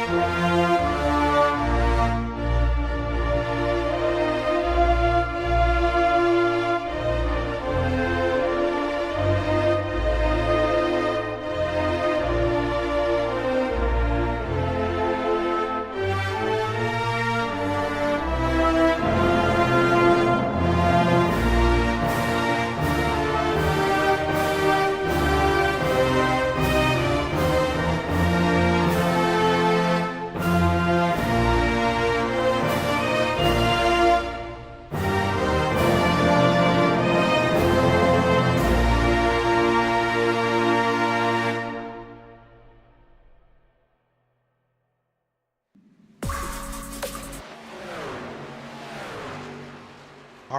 All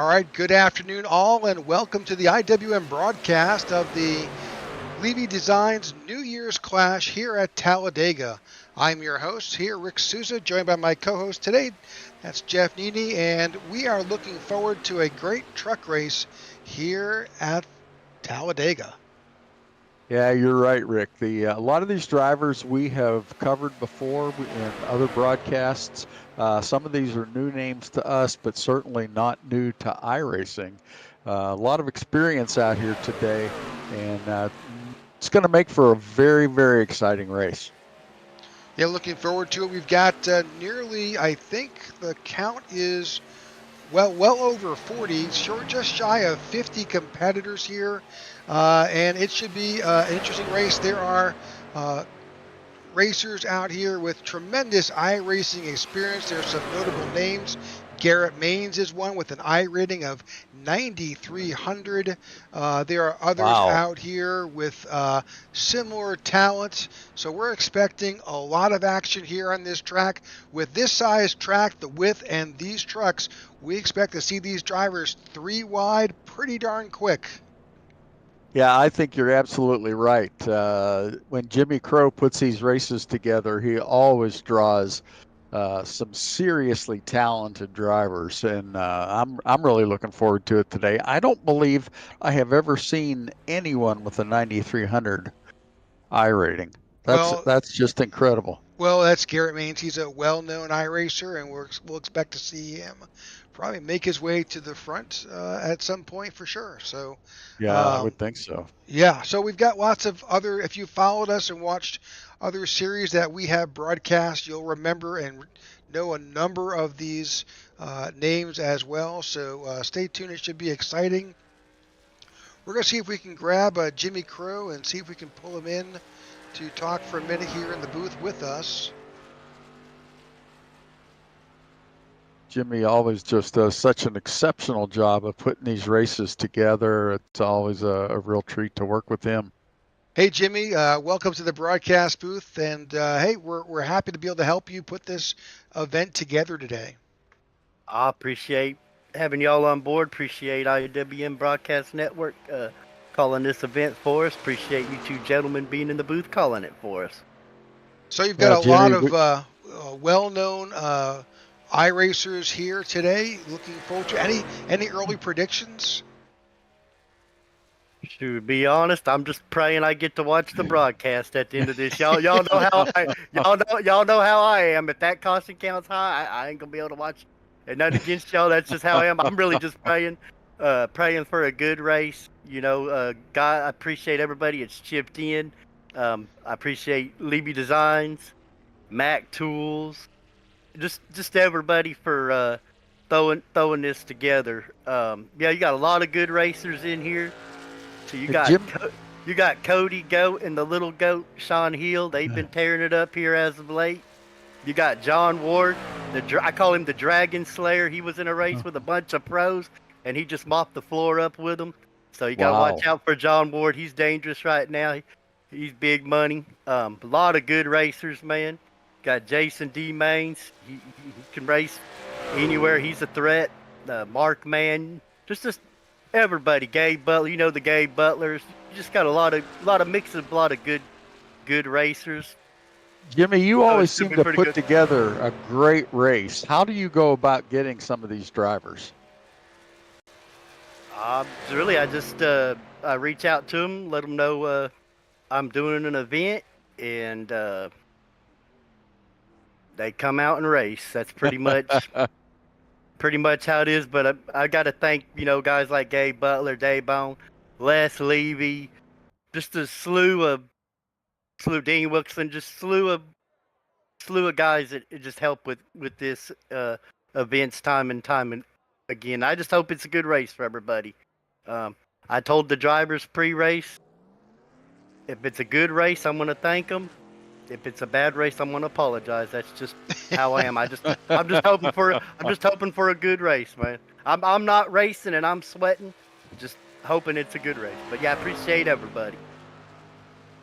right, good afternoon all, and welcome to the IWM broadcast of the Levy Designs New Year's Clash here at Talladega. I'm your host here, Rick Souza, joined by my co-host today, that's Jeff Needy, and we are looking forward to a great truck race here at Talladega. Yeah, you're right, Rick. A lot of these drivers we have covered before in other broadcasts. Some of these are new names to us, but certainly not new to iRacing. A lot of experience out here today, and it's going to make for a very, very exciting race. Yeah, looking forward to it. We've got nearly, I think the count is well over 40, just shy of 50 competitors here, and it should be an interesting race. There are racers out here with tremendous iRacing experience. There's some notable names. Garrett Maines is one with an I rating of 9,300. There are others out here with similar talent. So we're expecting a lot of action here on this track. With this size track, the width, and these trucks, we expect to see these drivers 3 wide pretty darn quick. Yeah, I think you're absolutely right. When Jimmy Crow puts these races together, he always draws some seriously talented drivers, and I'm really looking forward to it today. I don't believe I have ever seen anyone with a 9,300 I rating. That's just incredible. Well, that's Garrett Maines. He's a well-known iRacer, and we'll expect to see him probably make his way to the front at some point for sure. So yeah, I would think so. Yeah, so we've got lots of other, if you followed us and watched other series that we have broadcast, you'll remember and know a number of these names as well. So stay tuned. It should be exciting. We're going to see if we can grab Jimmy Crow and see if we can pull him in to talk for a minute here in the booth with us. Jimmy always just does such an exceptional job of putting these races together. It's always a real treat to work with him. Hey, Jimmy, welcome to the broadcast booth. And hey, we're happy to be able to help you put this event together today. I appreciate having y'all on board. Appreciate IWM Broadcast Network calling this event for us. Appreciate you two gentlemen being in the booth calling it for us. So you've got a lot of well-known iRacers here today. Looking forward to any early predictions? To be honest, I'm just praying I get to watch the broadcast at the end of this. Y'all know how y'all know how I am. If that caution counts high, I ain't gonna be able to watch. And nothing against y'all. That's just how I am. I'm really just praying for a good race. You know, God, I appreciate everybody that's chipped in. I appreciate Levy Designs, Mac Tools, just everybody for throwing this together. Yeah, you got a lot of good racers in here. So you got Cody Goat and the little goat Sean Hill. They've been tearing it up here as of late. You got John Ward, I call him the Dragon Slayer. He was in a race with a bunch of pros, and he just mopped the floor up with them. So you got to watch out for John Ward. He's dangerous right now. He's big money. A lot of good racers, man. Got Jason D. Maines. He can race anywhere. He's a threat. Mark Mann. Just everybody. Gabe Butler. You know the Gabe Butlers. You just got a lot of mix of a lot of good racers. Jimmy, you always seem to put together a great race. How do you go about getting some of these drivers? Really, I just I reach out to them, let them know I'm doing an event, and they come out and race. That's pretty much how it is. But I got to thank guys like Gabe Butler, Dave Bone, Les Levy, just a slew of Dean Wilkinson, just slew of guys that just help with this events time and again. I just hope it's a good race for everybody. I told the drivers pre-race, if it's a good race, I'm going to thank them. If it's a bad race, I'm going to apologize. That's just how I am. I'm just hoping for a good race, man. I'm not racing and I'm sweating, just hoping it's a good race. But yeah, I appreciate everybody.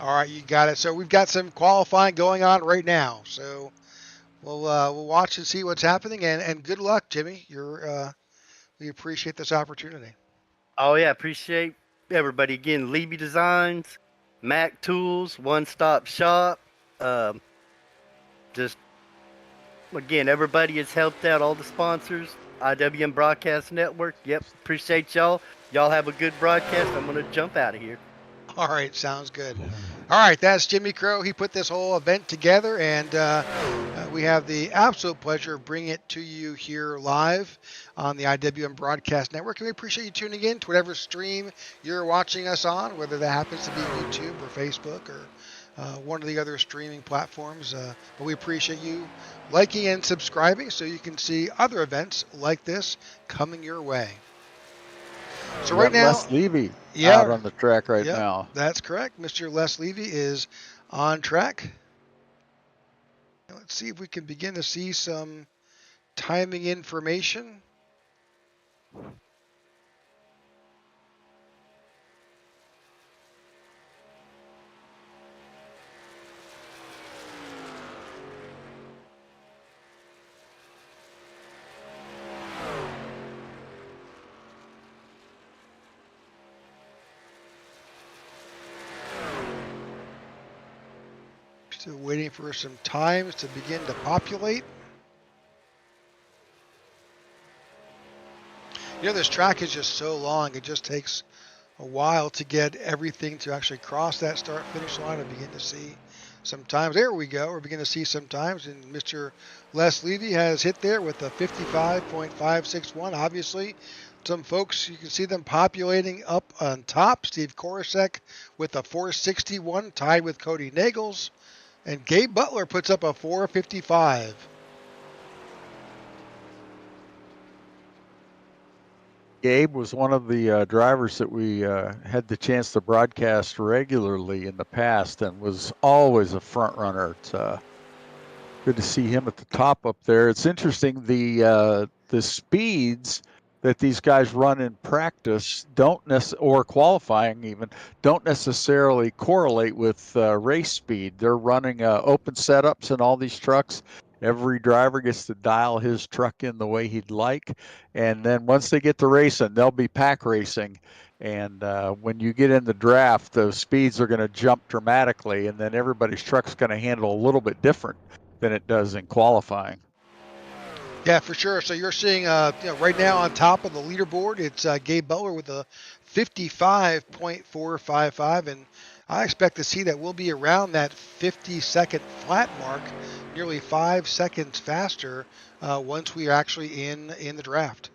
All right, you got it. So we've got some qualifying going on right now. So we'll watch and see what's happening. And good luck, Jimmy. We appreciate this opportunity. Oh yeah, appreciate everybody again. Levy Designs, Mac Tools, One Stop Shop. Just again, everybody has helped out. All the sponsors, IWM Broadcast Network. Yep, appreciate y'all. Y'all have a good broadcast. I'm gonna jump out of here. All right, sounds good. All right, that's Jimmy Crow. He put this whole event together, and we have the absolute pleasure of bringing it to you here live on the IWM Broadcast Network. And we appreciate you tuning in to whatever stream you're watching us on, whether that happens to be YouTube or Facebook or one of the other streaming platforms. But we appreciate you liking and subscribing so you can see other events like this coming your way. So right now, Les Levy out on the track right now. That's correct. Mr. Les Levy is on track. Let's see if we can begin to see some timing information. Still waiting for some times to begin to populate. This track is just so long. It just takes a while to get everything to actually cross that start-finish line and begin to see some times. There we go. We're beginning to see some times. And Mr. Les Levy has hit there with a 55.561. Obviously, some folks, you can see them populating up on top. Steve Korosek with a 461, tied with Cody Nagels. And Gabe Butler puts up a 455. Gabe was one of the drivers that we had the chance to broadcast regularly in the past and was always a front runner. It's good to see him at the top up there. It's interesting, the speeds that these guys run in practice or qualifying even don't necessarily correlate with race speed. They're running open setups in all these trucks. Every driver gets to dial his truck in the way he'd like. And then once they get to racing, they'll be pack racing. And when you get in the draft, those speeds are going to jump dramatically. And then everybody's truck's going to handle a little bit different than it does in qualifying. Yeah, for sure. So you're seeing, right now on top of the leaderboard, it's Gabe Butler with a 55.455, and I expect to see that we'll be around that 50-second flat mark, nearly 5 seconds faster once we are actually in the draft.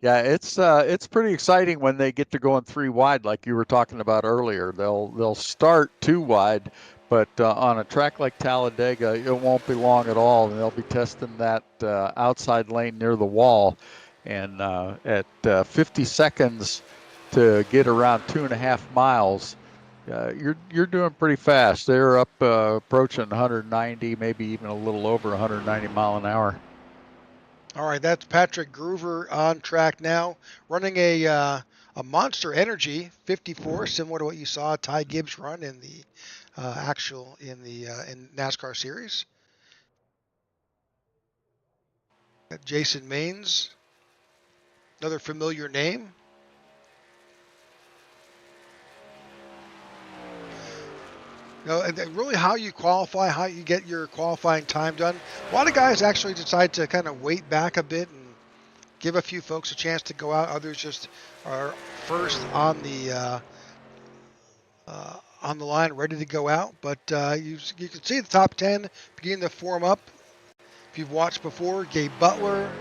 Yeah, it's pretty exciting when they get to going 3 wide, like you were talking about earlier. They'll start 2 wide. But on a track like Talladega, it won't be long at all, and they'll be testing that outside lane near the wall. And at 50 seconds to get around 2.5 miles, you're doing pretty fast. They're up approaching 190, maybe even a little over 190 mile an hour. All right, that's Patrick Groover on track now, running a Monster Energy 54, similar to what you saw Ty Gibbs run in the in NASCAR series. Jason Maines, another familiar name. Really how you qualify, how you get your qualifying time done. A lot of guys actually decide to kind of wait back a bit and give a few folks a chance to go out. Others just are first on the line, ready to go out. But you can see the top 10 beginning to form up if you've watched before, Gabe Butler,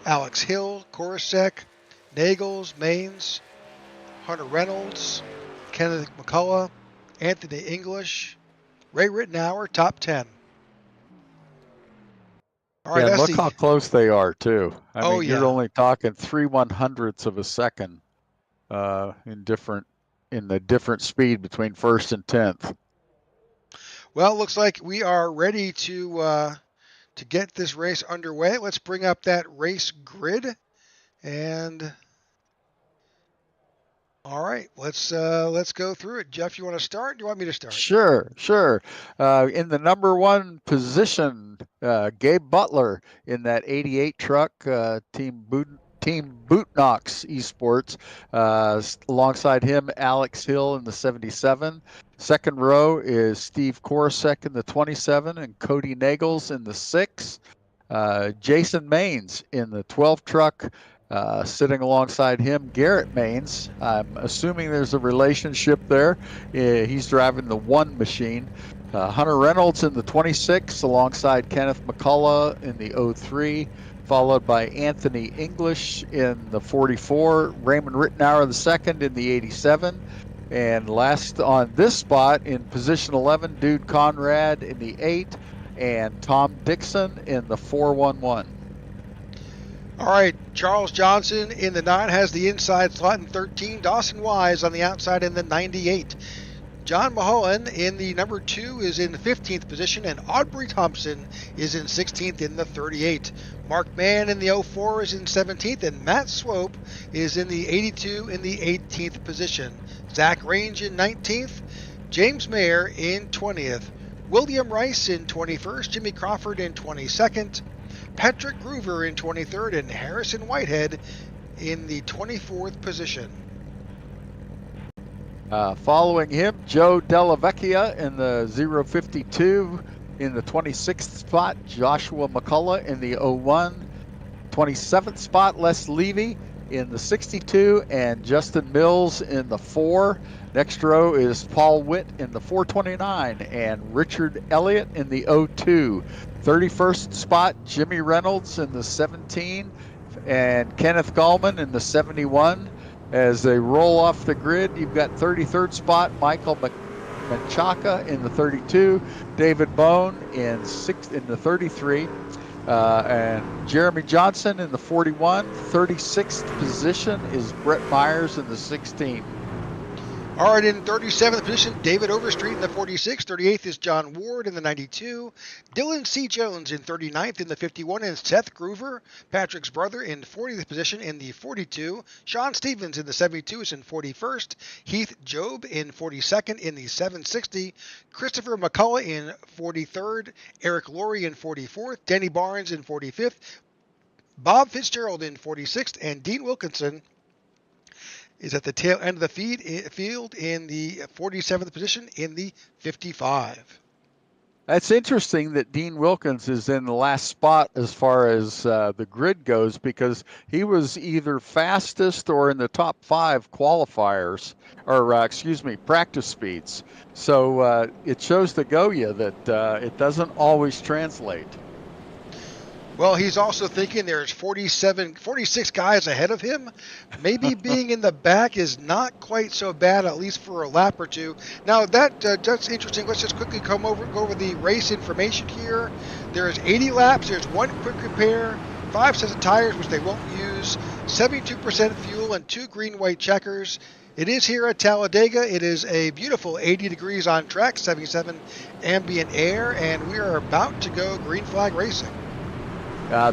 Alex Hill, Korosek, Nagels, Maines, Hunter Reynolds, Kenneth McCullough, Anthony English, Ray Rittenauer, top 10. All right, and that's look how close they are, too. I mean, yeah. you're only talking 3/100ths of a second in the different speed between first and 10th. Well, it looks like we are ready to get this race underway. Let's bring up that race grid. And all right, let's go through it. Jeff, you want to start? Or do you want me to start? Sure. In the number 1 position, Gabe Butler in that 88 truck, Team Bootnox Esports. Alongside him, Alex Hill in the 77. Second row is Steve Korosek in the 27 and Cody Nagels in the 6. Jason Maines in the 12 truck. Sitting alongside him, Garrett Maines. I'm assuming there's a relationship there. He's driving the 1 machine. Hunter Reynolds in the 26 alongside Kenneth McCullough in the 03, followed by Anthony English in the 44, Raymond Rittenauer the second in the 87, and last on this spot in position 11, Dude Conrad in the 8, and Tom Dixon in the 411. All right, Charles Johnson in the 9 has the inside slot in 13. Dawson Wise on the outside in the 98. John Mulholland in the number 2 is in 15th position, and Aubrey Thompson is in 16th in the 38. Mark Mann in the 04 is in 17th, and Matt Swope is in the 82 in the 18th position. Zach Range in 19th, James Mayer in 20th, William Rice in 21st, Jimmy Crawford in 22nd, Patrick Groover in 23rd, and Harrison Whitehead in the 24th position. Following him, Joe Della Vecchia in the 052 in the 26th spot, Joshua McCullough in the 01, 27th spot, Les Levy in the 62, and Justin Mills in the 4. Next row is Paul Witt in the 429 and Richard Elliott in the 02. 31st spot, Jimmy Reynolds in the 17 and Kenneth Gallman in the 71. As they roll off the grid, you've got 33rd spot, Michael Menchaca in the 32, David Bone in the 33, and Jeremy Johnson in the 41. 36th position is Brett Myers in the 16. All right, in 37th position, David Overstreet in the 46. 38th is John Ward in the 92. Dylan C. Jones in 39th in the 51, and Seth Groover, Patrick's brother, in 40th position in the 42. Sean Stevens in the 72 is in 41st. Heath Job in 42nd in the 760. Christopher McCullough in 43rd. Eric Laurie in 44th. Danny Barnes in 45th. Bob Fitzgerald in 46th, and Dean Wilkinson is at the tail end of the field in the 47th position in the 55. That's interesting that Dean Wilkins is in the last spot as far as the grid goes, because he was either fastest or in the top 5 qualifiers, or practice speeds. So it shows the Goya that it doesn't always translate. Well, he's also thinking there's 46 guys ahead of him. Maybe being in the back is not quite so bad, at least for a lap or two. Now, that's interesting. Let's just quickly go over the race information here. There's 80 laps. There's 1 quick repair, 5 sets of tires, which they won't use, 72% fuel, and 2 green-white checkers. It is here at Talladega. It is a beautiful 80 degrees on track, 77 ambient air, and we are about to go green flag racing.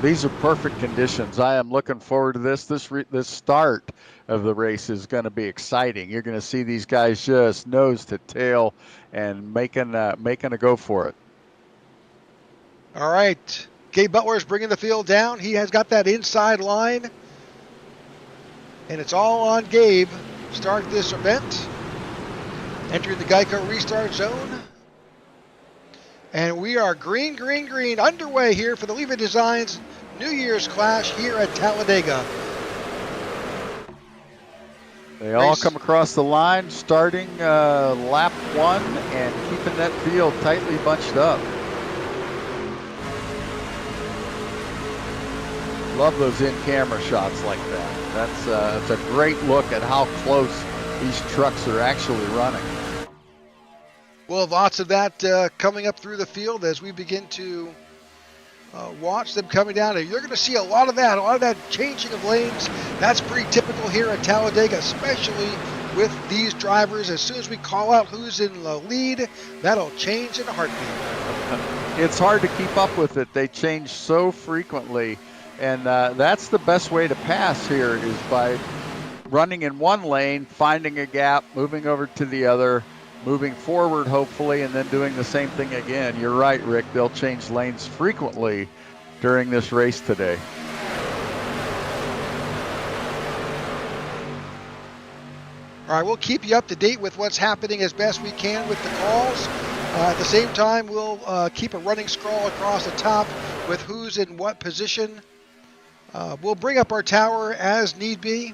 These are perfect conditions. I am looking forward to this. This start of the race is going to be exciting. You're going to see these guys just nose to tail and making a go for it. All right. Gabe Butler is bringing the field down. He has got that inside line. And it's all on Gabe. Start this event. Entering the Geico restart zone. And we are green underway here for the Levy Designs New Year's Clash here at Talladega. They all come across the line, starting lap 1 and keeping that field tightly bunched up. Love those in-camera shots like that. That's a great look at how close these trucks are actually running. We'll have lots of that coming up through the field as we begin to watch them coming down. And you're going to see a lot of that changing of lanes. That's pretty typical here at Talladega, especially with these drivers. As soon as we call out who's in the lead, that'll change in a heartbeat. It's hard to keep up with it. They change so frequently. And that's the best way to pass here, is by running in one lane, finding a gap, moving over to the other, moving forward hopefully, and then doing the same thing again. You're right, Rick. They'll change lanes frequently during this race today. All right, we'll keep you up to date with what's happening as best we can with the calls. At the same time, we'll keep a running scroll across the top with who's in what position. We'll bring up our tower as need be.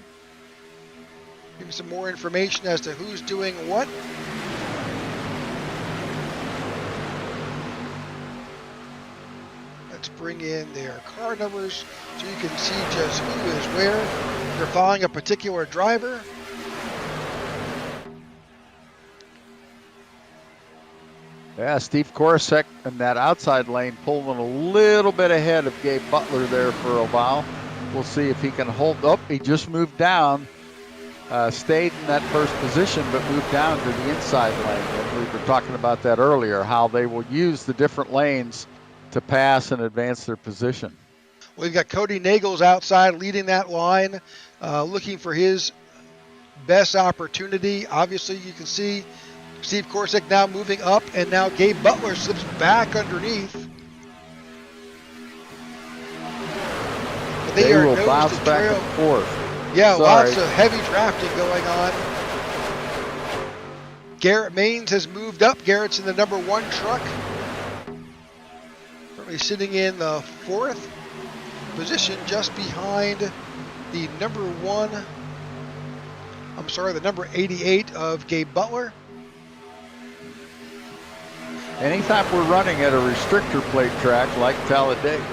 Give you some more information as to who's doing what. Let's bring in their car numbers so you can see just who is where. If you're following a particular driver. Yeah, Steve Korosek in that outside lane pulling a little bit ahead of Gabe Butler there for a while. We'll see if he can hold up. He just moved down, stayed in that first position, but moved down to the inside lane. And we were talking about that earlier, how they will use the different lanes to pass and advance their position. We've got Cody Nagels outside leading that line, looking for his best opportunity. Obviously, you can see Steve Korosek now moving up, and now Gabe Butler slips back underneath. But they will bounce back and forth. Yeah, lots of heavy drafting going on. Garrett Maines has moved up. Garrett's in the number 1 truck. Currently sitting in the 4th position, just behind the the number 88 of Gabe Butler. Anytime we're running at a restrictor plate track like Talladega,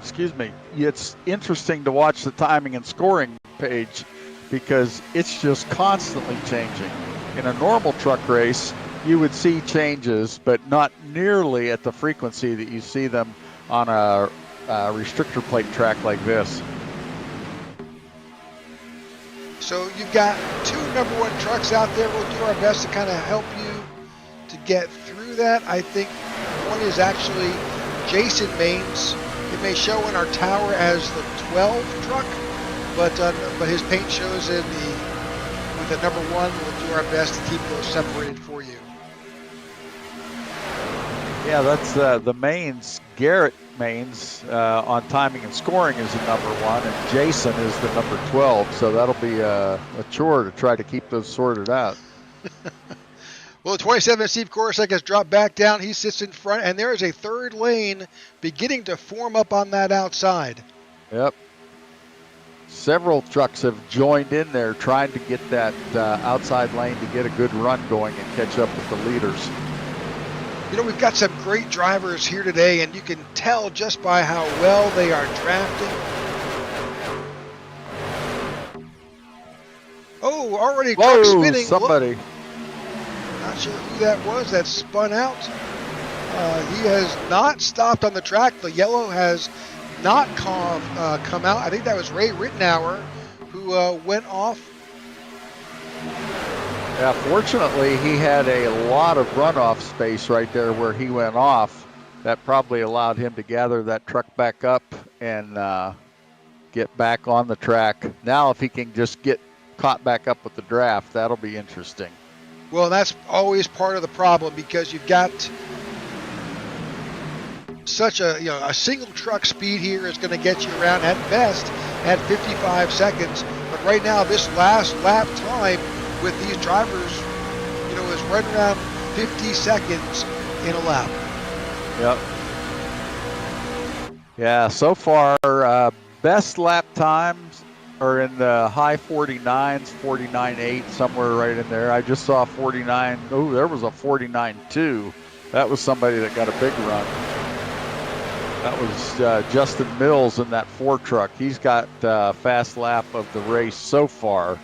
excuse me, it's interesting to watch the timing and scoring page because it's just constantly changing. In a normal truck race, you would see changes, but not nearly at the frequency that you see them on a restrictor plate track like this. So you've got 2 number 1 trucks out there. We'll do our best to kind of help you to get through that. I think one is actually Jason Maines. It may show in our tower as the 12 truck, but his paint shows with the number 1. We'll do our best to keep those separated for you. Yeah, that's the Maines. Garrett Maines on timing and scoring is the number 1, and Jason is the number 12. So that'll be a chore to try to keep those sorted out. Well, 27 Steve Korosek has dropped back down. He sits in front, and there is a 3rd lane beginning to form up on that outside. Yep. Several trucks have joined in there trying to get that outside lane to get a good run going and catch up with the leaders. You know, we've got some great drivers here today, and you can tell just by how well they are drafting. Oh, already truck spinning. Somebody. Not sure who that was that spun out. He has not stopped on the track. The yellow has not come out. I think that was Ray Rittenauer who went off. Yeah, fortunately, he had a lot of runoff space right there where he went off. That probably allowed him to gather that truck back up and get back on the track. Now, if he can just get caught back up with the draft, that'll be interesting. Well, that's always part of the problem because you've got such a single truck speed here is going to get you around at best at 55 seconds. But right now, this last lap time with these drivers, is right around 50 seconds in a lap. Yep. Yeah, so far, best lap times are in the high 49s, 49.8, somewhere right in there. I just saw 49. Oh, there was a 49.2. That was somebody that got a big run. That was Justin Mills in that 4 truck. He's got fast lap of the race so far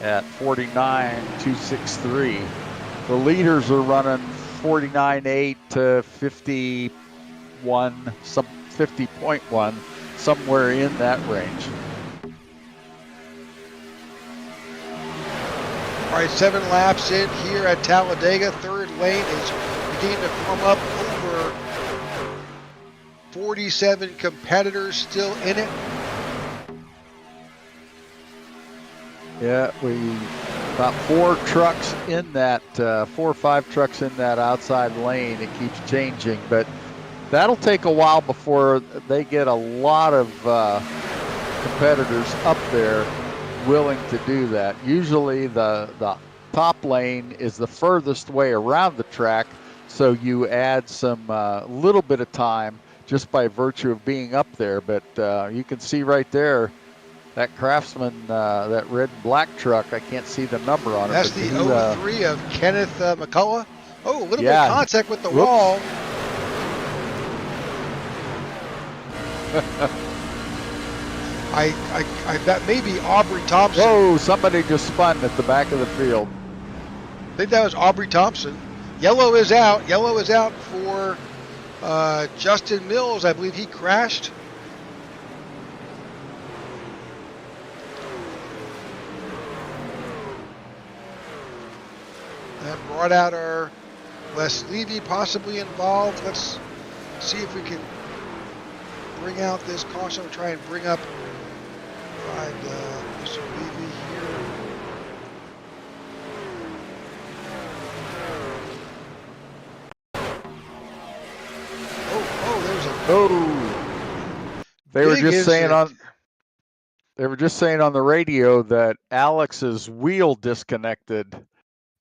at 49.263. The leaders are running 49.8 to 51, some 50.1, somewhere in that range. All right, 7 laps in here at Talladega. Third lane is beginning to form up. Over 47 competitors still in it. Yeah, we about 4 trucks in that, 4 or 5 trucks in that outside lane. It keeps changing, but that'll take a while before they get a lot of competitors up there willing to do that. Usually the top lane is the furthest way around the track, so you add some little bit of time just by virtue of being up there. But you can see right there, that Craftsman, that red and black truck, I can't see the number on it. That's the 03 of Kenneth McCullough. Oh, a little bit of contact with the wall. That may be Aubrey Thompson. Whoa, somebody just spun at the back of the field. I think that was Aubrey Thompson. Yellow is out. Yellow is out for Justin Mills. I believe he crashed. That brought out our Les Levy possibly involved. Let's see if we can bring out this caution. We'll try and bring up Mr. Levy here. There's a They were just saying on the radio that Alex's wheel disconnected,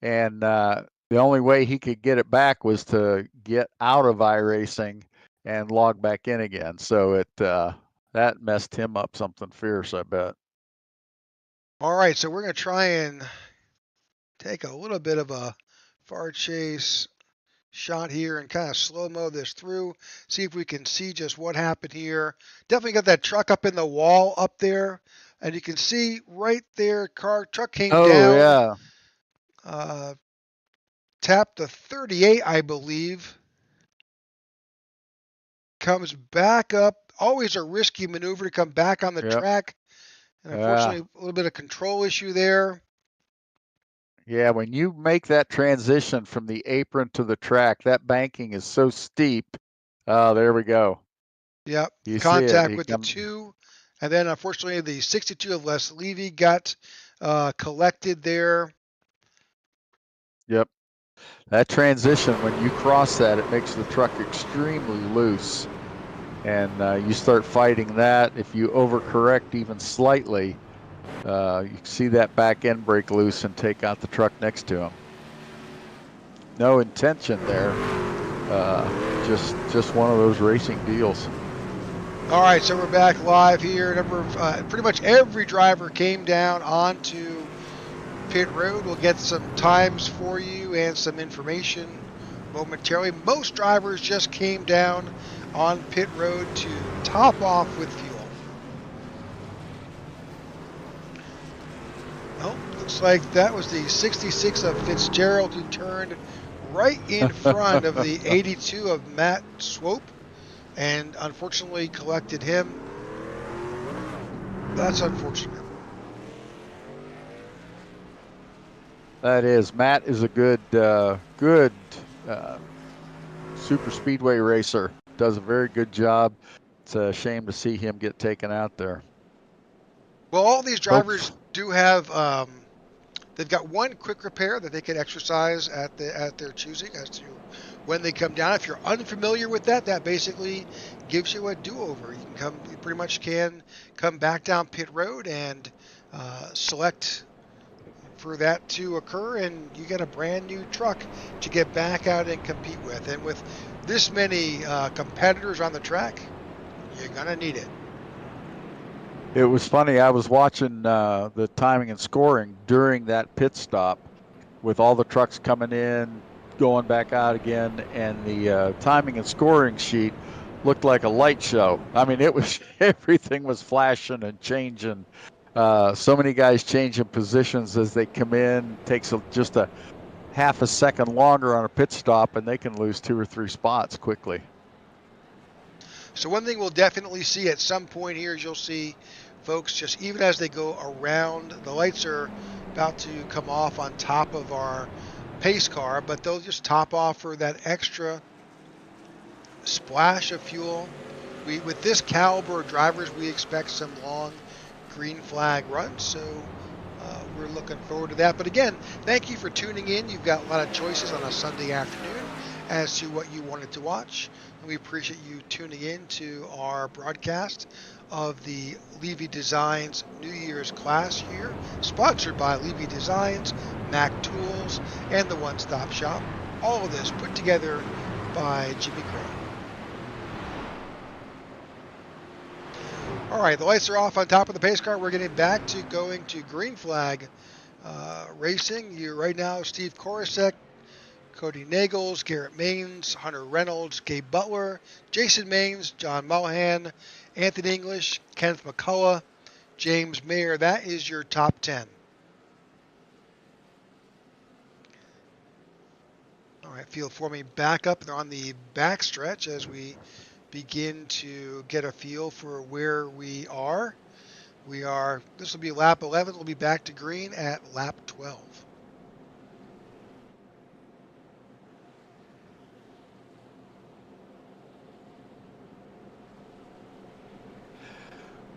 and the only way he could get it back was to get out of iRacing and log back in again. So it that messed him up something fierce, I bet. All right, so we're going to try and take a little bit of a far chase shot here and kind of slow-mo this through, see if we can see just what happened here. Definitely got that truck up in the wall up there, and you can see right there, truck came down. Oh, yeah. Tapped the 38, I believe. Comes back up. Always a risky maneuver to come back on the track. And unfortunately, a little bit of control issue there. Yeah, when you make that transition from the apron to the track, that banking is so steep. Oh, there we go. Yep, contact with the 2. And then, unfortunately, the 62 of Les Levy got collected there. Yep. That transition, when you cross that, it makes the truck extremely loose. And you start fighting that. If you overcorrect even slightly, you can see that back end break loose and take out the truck next to him. No intention there. Just one of those racing deals. All right, so we're back live here. Pretty much every driver came down onto pit road. We'll get some times for you and some information momentarily. Most drivers just came down on pit road to top off with fuel. Well, looks like that was the 66 of Fitzgerald who turned right in front of the 82 of Matt Swope and unfortunately collected him. That's unfortunate. That is. Matt is a good super speedway racer. Does a very good job. It's a shame to see him get taken out there. Well, all these drivers do have, they've got one quick repair that they can exercise at their choosing as to when they come down. If you're unfamiliar with that, that basically gives you a do-over. You pretty much can come back down pit road and select for that to occur, and you get a brand new truck to get back out and compete with. And with this many competitors on the track, you're gonna need it. It was funny. I was watching the timing and scoring during that pit stop with all the trucks coming in, going back out again, and the timing and scoring sheet looked like a light show. I mean, it was everything was flashing and changing. So many guys changing positions as they come in. Takes just a half a second longer on a pit stop, and they can lose 2 or 3 spots quickly. So one thing we'll definitely see at some point here is you'll see folks just even as they go around, the lights are about to come off on top of our pace car, but they'll just top off for that extra splash of fuel. With this caliber of drivers, we expect some long green flag runs, so we're looking forward to that. But again, thank you for tuning in. You've got a lot of choices on a Sunday afternoon as to what you wanted to watch. And we appreciate you tuning in to our broadcast of the Levy Designs New Year's Class here, sponsored by Levy Designs, Mac Tools, and the One Stop Shop. All of this put together by Jimmy Crow. All right, the lights are off on top of the pace car. We're getting back to going to green flag racing. You right now, Steve Korosek, Cody Nagels, Garrett Maines, Hunter Reynolds, Gabe Butler, Jason Maines, John Mullihan, Anthony English, Kenneth McCullough, James Mayer. That is your top 10. All right, field forming back up. They're on the back stretch as we begin to get a feel for where we are. This will be lap 11. We'll be back to green at lap 12.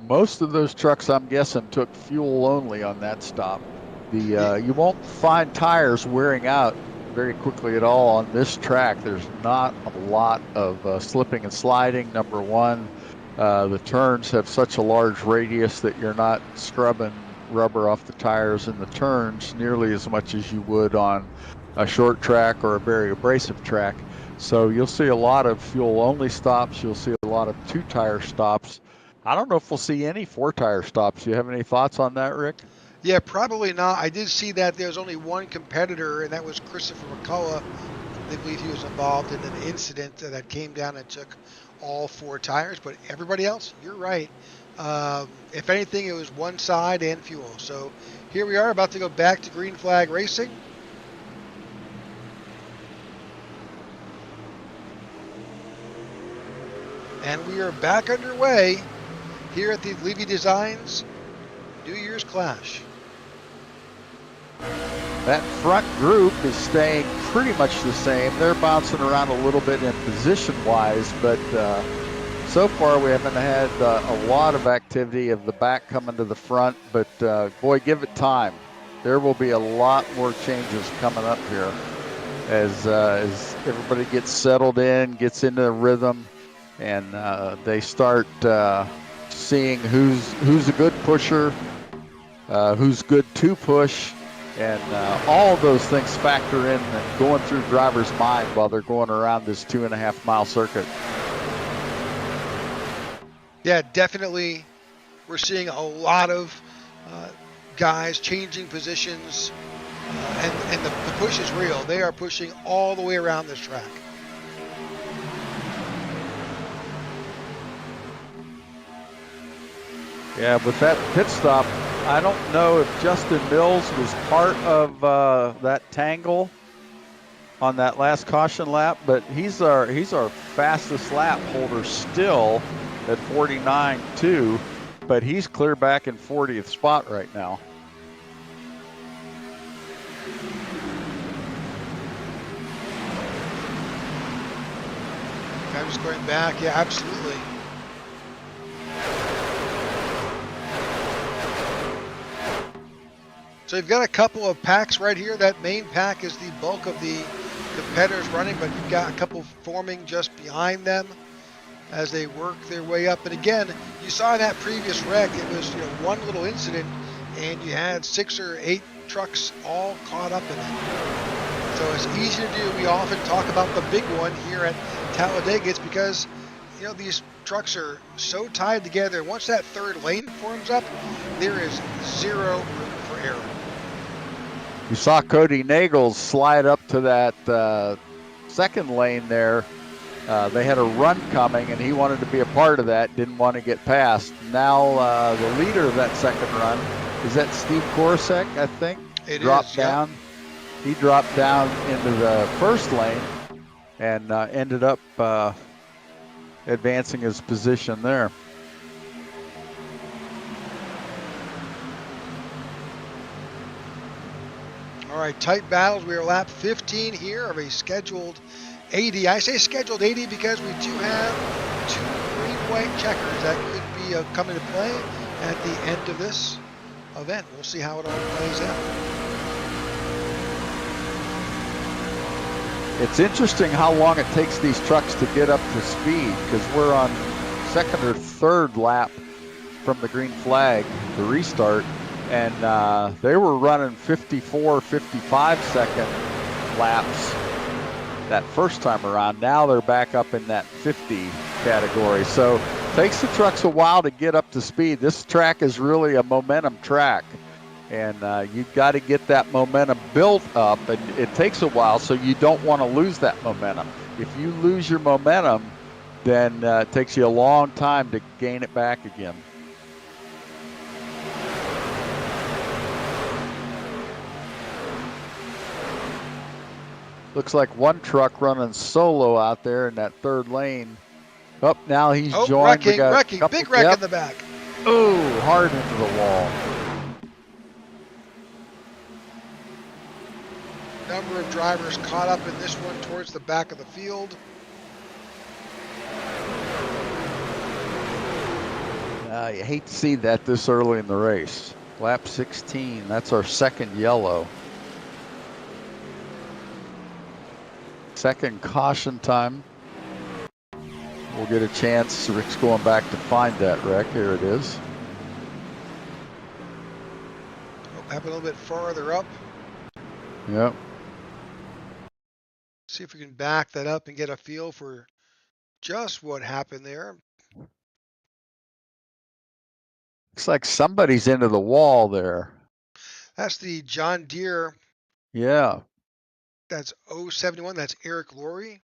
Most of those trucks, I'm guessing, took fuel only on that stop. You won't find tires wearing out very quickly at all on this track. There's not a lot of slipping and sliding. Number one, the turns have such a large radius that you're not scrubbing rubber off the tires in the turns nearly as much as you would on a short track or a very abrasive track. So you'll see a lot of fuel only stops. You'll see a lot of 2-tire stops. I don't know if we'll see any 4-tire stops. Do you have any thoughts on that, Rick? Yeah, probably not. I did see that there's only one competitor, and that was Christopher McCullough. I believe he was involved in an incident that came down and took all 4 tires. But everybody else, you're right. If anything, it was one side and fuel. So here we are about to go back to green flag racing. And we are back underway here at the Levy Designs New Year's Clash. That front group is staying pretty much the same. They're bouncing around a little bit in position-wise, but so far we haven't had a lot of activity of the back coming to the front. But boy, give it time. There will be a lot more changes coming up here as everybody gets settled in, gets into the rhythm, and they start seeing who's a good pusher, who's good to push, and all of those things factor in and going through drivers' mind while they're going around this 2.5-mile circuit. Yeah, definitely. We're seeing a lot of guys changing positions, and the push is real. They are pushing all the way around this track. Yeah, with that pit stop, I don't know if Justin Mills was part of that tangle on that last caution lap, but he's our fastest lap holder still at 49.2, but he's clear back in 40th spot right now. I'm just going back. Yeah, absolutely. So you've got a couple of packs right here. That main pack is the bulk of the competitors running, but you've got a couple forming just behind them as they work their way up. And again, you saw in that previous wreck, it was one little incident, and you had 6 or 8 trucks all caught up in it. So it's easy to do. We often talk about the big one here at Talladega. It's because these trucks are so tied together. Once that third lane forms up, there is zero room for error. You saw Cody Nagels slide up to that second lane there They had a run coming, and he wanted to be a part of that, didn't want to get past. Now the leader of that second run, is that Steve Korosek, I think? It dropped is, down. Yep. He dropped down into the first lane and ended up advancing his position there. All right, tight battles. We are lap 15 here of a scheduled 80. I say scheduled 80 because we do have 2 green-white checkers that could be coming to play at the end of this event. We'll see how it all plays out. It's interesting how long it takes these trucks to get up to speed, because we're on second or third lap from the green flag to restart, and they were running 54, 55 second laps that first time around. Now they're back up in that 50 category. So it takes the trucks a while to get up to speed. This track is really a momentum track, and you've got to get that momentum built up, and it takes a while, so you don't want to lose that momentum. If you lose your momentum, then it takes you a long time to gain it back again. Looks like one truck running solo out there in that third lane. Oh, now he's joined. Wrecking, big wreck in the back. Oh, hard into the wall. Number of drivers caught up in this one towards the back of the field. You hate to see that this early in the race. Lap 16, that's our second yellow. Second caution time. We'll get a chance. Rick's going back to find that wreck. Here it is. Up a little bit farther up. Yep. See if we can back that up and get a feel for just what happened there. Looks like somebody's into the wall there. That's the John Deere. Yeah. That's 071. That's Eric Laurie.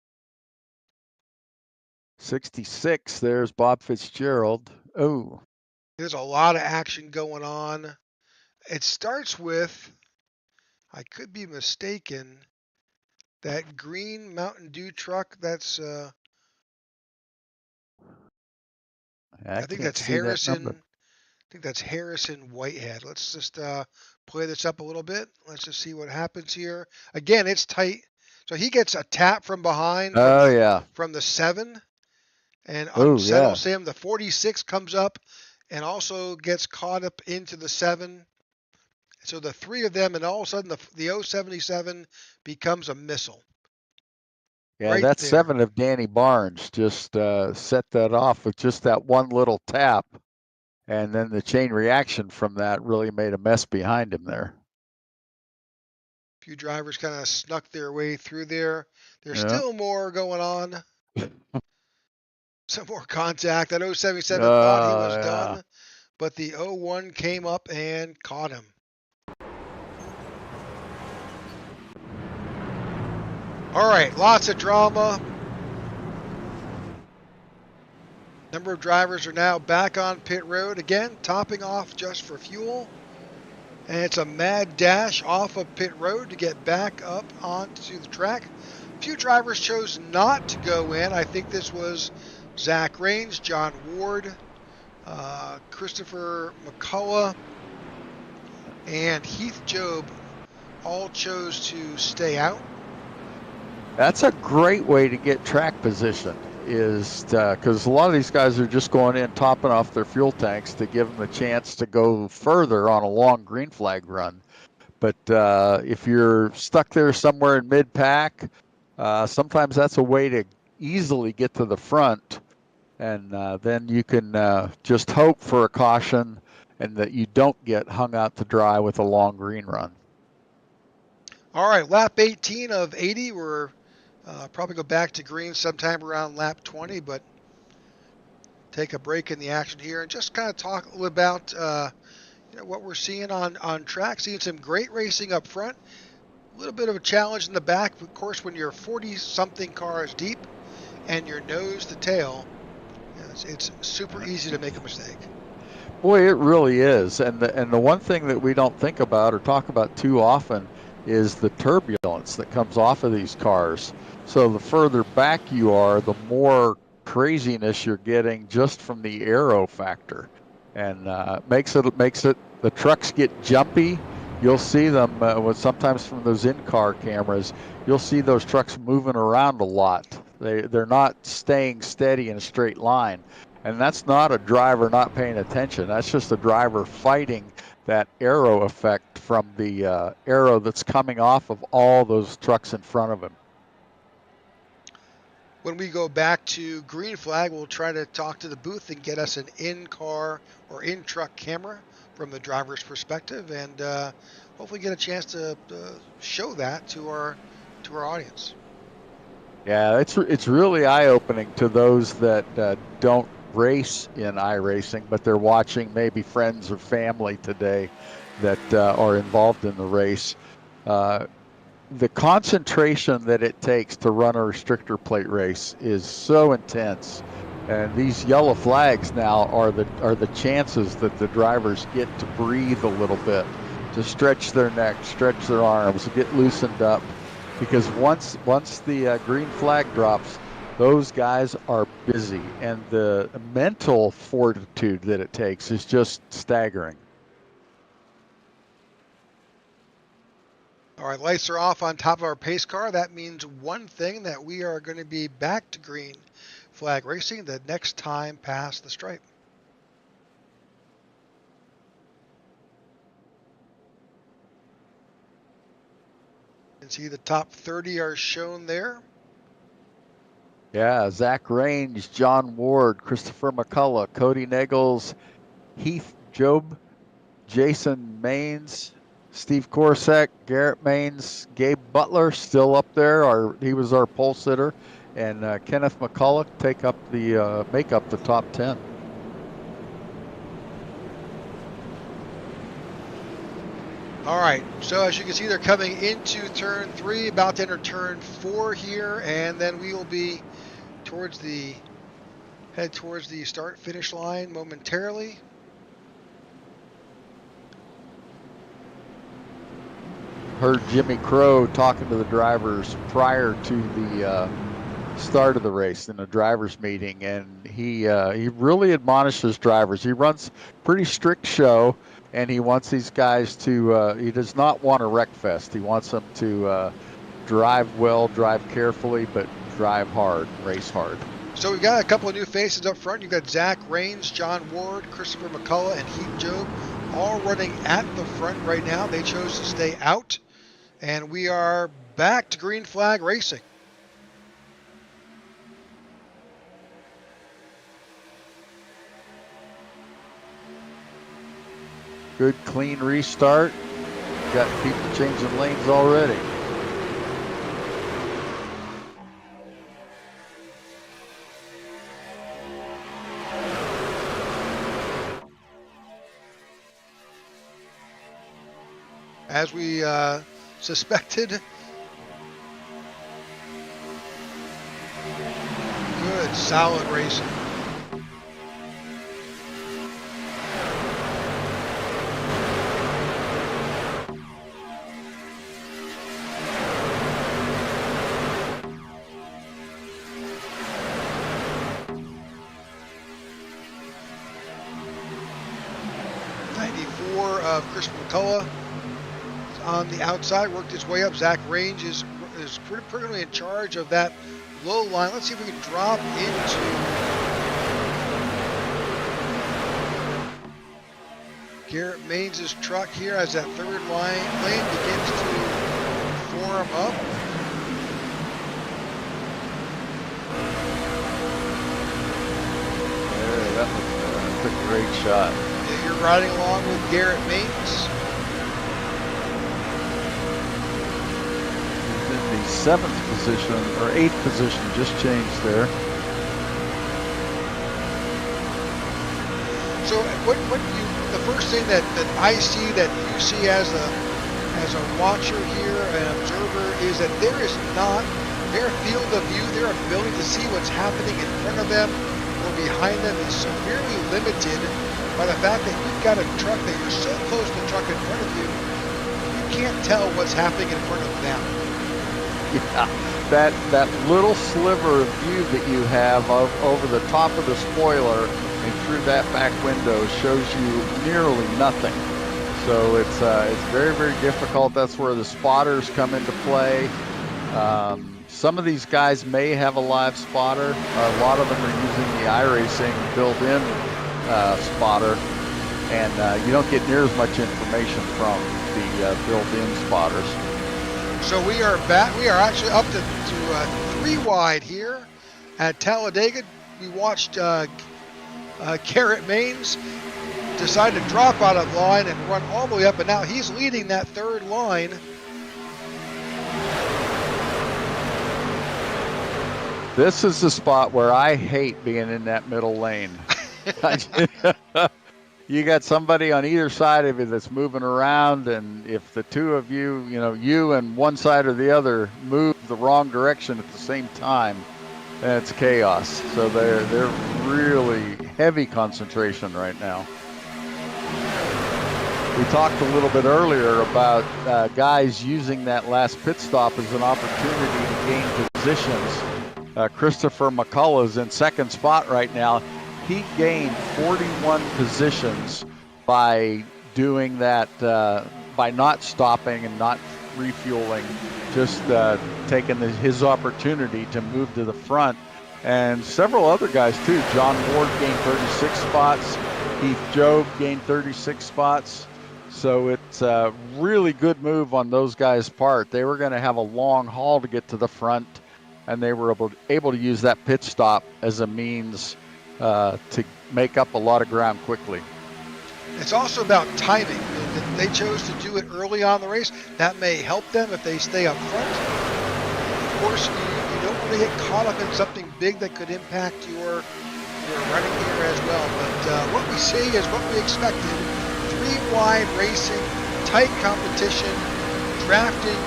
66. There's Bob Fitzgerald. Oh. There's a lot of action going on. It starts with, I could be mistaken, that green Mountain Dew truck. That's I think that's Harrison. I think that's Harrison Whitehead. Let's just play this up a little bit. Let's just see what happens here. Again, it's tight. So he gets a tap from behind. From the 7. And unsettles him. The 46 comes up and also gets caught up into the 7. So the 3 of them, and all of a sudden the 077 becomes a missile. Yeah, right, that there. 7 of Danny Barnes just set that off with just that one little tap. And then the chain reaction from that really made a mess behind him there. A few drivers kind of snuck their way through there. There's still more going on. Some more contact. That 077 thought he was done, but the 01 came up and caught him. All right, lots of drama. Number of drivers are now back on pit road again, topping off just for fuel. And it's a mad dash off of pit road to get back up onto the track. A few drivers chose not to go in. I think this was Zach Raines, John Ward, Christopher McCullough, and Heath Job all chose to stay out. That's a great way to get track position, is because a lot of these guys are just going in, topping off their fuel tanks to give them a chance to go further on a long green flag run. But if you're stuck there somewhere in mid-pack, sometimes that's a way to easily get to the front, and then you can just hope for a caution and that you don't get hung out to dry with a long green run. All right, lap 18 of 80. We're probably go back to green sometime around lap 20, but take a break in the action here and just kind of talk a little about what we're seeing on track. Seeing some great racing up front, a little bit of a challenge in the back. Of course, when you're 40-something cars deep, and your nose to tail, it's super easy to make a mistake. Boy, it really is. And the one thing that we don't think about or talk about too often is the turbulence that comes off of these cars. So the further back you are, the more craziness you're getting just from the aero factor, and makes it the trucks get jumpy. You'll see them sometimes from those in-car cameras. You'll see those trucks moving around a lot. They're not staying steady in a straight line. And that's not a driver not paying attention. That's just a driver fighting that aero effect from the aero that's coming off of all those trucks in front of him. When we go back to green flag, we'll try to talk to the booth and get us an in-car or in-truck camera from the driver's perspective, and hopefully get a chance to show that to our audience. Yeah, it's really eye-opening to those that don't race in iRacing, but they're watching maybe friends or family today that are involved in the race. The concentration that it takes to run a restrictor plate race is so intense, and these yellow flags now are the chances that the drivers get to breathe a little bit, to stretch their neck, stretch their arms, get loosened up, because once the green flag drops, those guys are busy, and the mental fortitude that it takes is just staggering. All right, lights are off on top of our pace car. That means one thing, that we are going to be back to green flag racing the next time past the stripe. You can see the top 30 are shown there. Yeah, Zach Range, John Ward, Christopher McCullough, Cody Nichols, Heath Job, Jason Maines, Steve Korsak, Garrett Maines, Gabe Butler still up there. He was our pole sitter, and Kenneth McCullough make up the top 10. All right, so as you can see, they're coming into turn 3, about to enter turn 4 here, and then we will be head towards the start-finish line momentarily. Heard Jimmy Crow talking to the drivers prior to the start of the race in a drivers meeting, and he really admonishes drivers. He runs pretty strict show, and he wants these guys to he does not want a wreck fest. He wants them to drive well, drive carefully, but drive hard, race hard. So we've got a couple of new faces up front. You've got Zach Raines, John Ward, Christopher McCullough, and Heath Job all running at the front right now. They chose to stay out, and we are back to green flag racing. Good clean restart. Got people changing lanes already. As we suspected. Good, solid racing. Of Chris McCullough on the outside, worked his way up. Zach Range is pretty in charge of that low line. Let's see if we can drop into Garrett Maines' truck here as that third lane begins to form up. That's a great shot. You're riding along with Garrett Maines. He's in the 7th position, or 8th position, just changed there. So the first thing that I see, that you see as a watcher here, an observer, is that there is not their field of view, their ability to see what's happening in front of them or behind them is severely limited by the fact that you've got a truck that you're so close to the truck in front of you, you can't tell what's happening in front of them. Yeah, that little sliver of view that you have over the top of the spoiler and through that back window shows you nearly nothing. So it's very, very difficult. That's where the spotters come into play. Some of these guys may have a live spotter. A lot of them are using the iRacing built-in spotter, and you don't get near as much information from the built-in spotters. So we are back. We are actually up to 3 wide here at Talladega. We watched Garrett Maines decide to drop out of line and run all the way up, and now he's leading that third line. This is the spot where I hate being in that middle lane. You got somebody on either side of you that's moving around, and if the two of you, you and one side or the other move the wrong direction at the same time, then it's chaos. So they're really heavy concentration right now. We talked a little bit earlier about guys using that last pit stop as an opportunity to gain positions. Christopher McCullough is in second spot right now. He gained 41 positions by doing that, by not stopping and not refueling, just taking his opportunity to move to the front. And several other guys too. John Ward gained 36 spots. Heath Job gained 36 spots. So it's a really good move on those guys' part. They were going to have a long haul to get to the front, and they were able to use that pit stop as a means to make up a lot of ground quickly. It's also about timing. If they chose to do it early on in the race, that may help them if they stay up front. Of course, you don't want to get caught up in something big that could impact your running here as well. But what we see is what we expected. 3 wide racing, tight competition, drafting.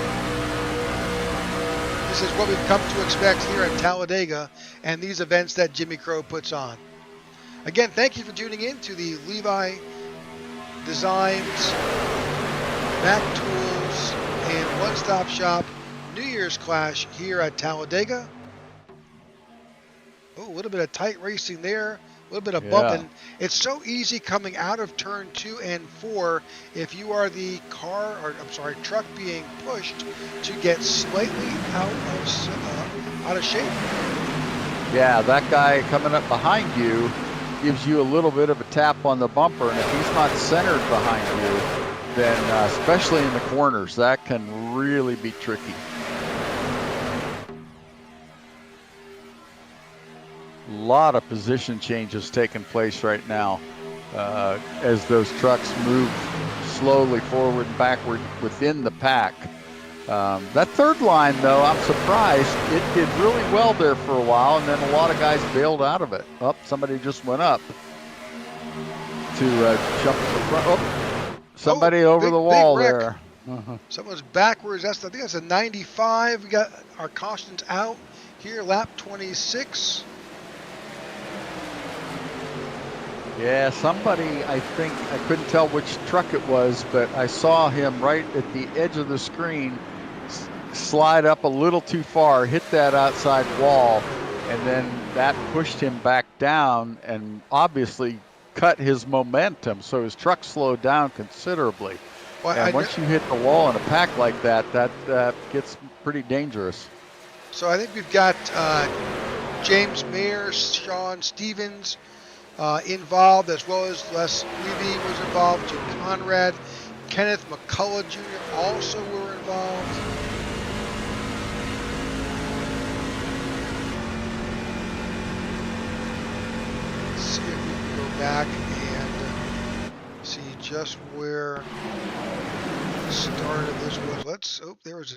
This is what we've come to expect here at Talladega and these events that Jimmy Crowe puts on. Again, thank you for tuning in to the Levi Designs, Mac Tools, and One Stop Shop New Year's Clash here at Talladega. Oh, a little bit of tight racing there, a little bit of bumping. It's so easy coming out of turn 2 and 4 if you are the truck being pushed to get slightly out of shape. Yeah, that guy coming up behind you gives you a little bit of a tap on the bumper, and if he's not centered behind you, then especially in the corners, that can really be tricky. A lot of position changes taking place right now as those trucks move slowly forward and backward within the pack. That third line, though, I'm surprised. It did really well there for a while, and then a lot of guys bailed out of it. Oh, somebody just went up to jump to the front. Oh, somebody over the wall there. Someone's backwards. I think that's a 95. We got our cautions out here, lap 26. Yeah, somebody, I think, I couldn't tell which truck it was, but I saw him right at the edge of the screen slide up a little too far, hit that outside wall, and then that pushed him back down and obviously cut his momentum, so his truck slowed down considerably. Well, and once you hit the wall in a pack like that, that gets pretty dangerous. So I think we've got James Mayer, Sean Stevens, involved, as well as Les Levy was involved, Jim Conrad, Kenneth McCullough Jr. also were involved. Let's see if we can go back and see just where the start of this was. There was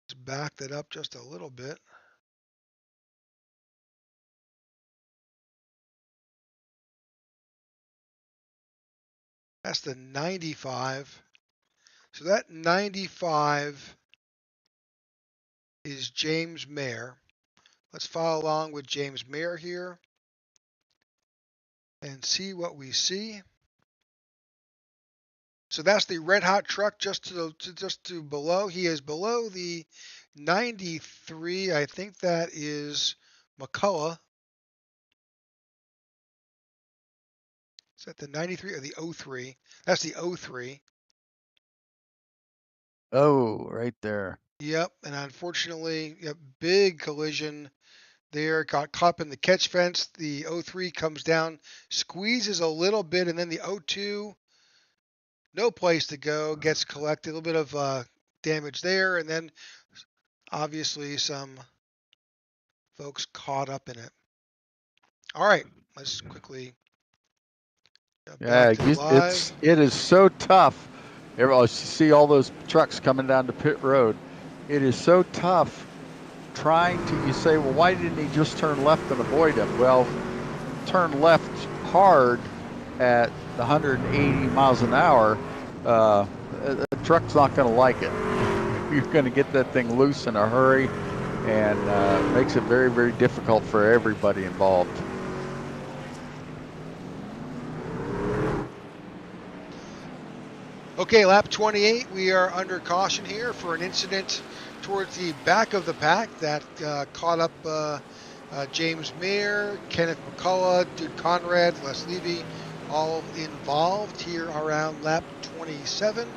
let's back that up just a little bit. That's the 95. So that 95 is James Mayer. Let's follow along with James Mayer here and see what we see. So that's the red hot truck just to below. He is below the 93. I think that is McCullough. Is that the 93 or the 03? That's the 03. Oh, right there. Yep, and unfortunately, yep, big collision there. Got caught up in the catch fence. The 03 comes down, squeezes a little bit, and then the 02, no place to go, gets collected. A little bit of damage there, and then obviously some folks caught up in it. All right, let's quickly jump back to live. It is so tough. You see all those trucks coming down to pit road. It is so tough trying to, you say, well, why didn't he just turn left and avoid him? Well, turn left hard at 180 miles an hour, the truck's not going to like it. You're going to get that thing loose in a hurry, and makes it very, very difficult for everybody involved. Okay, lap 28, we are under caution here for an incident towards the back of the pack that caught up James Mayer, Kenneth McCullough, Dude Conrad, Les Levy, all involved here around lap 27.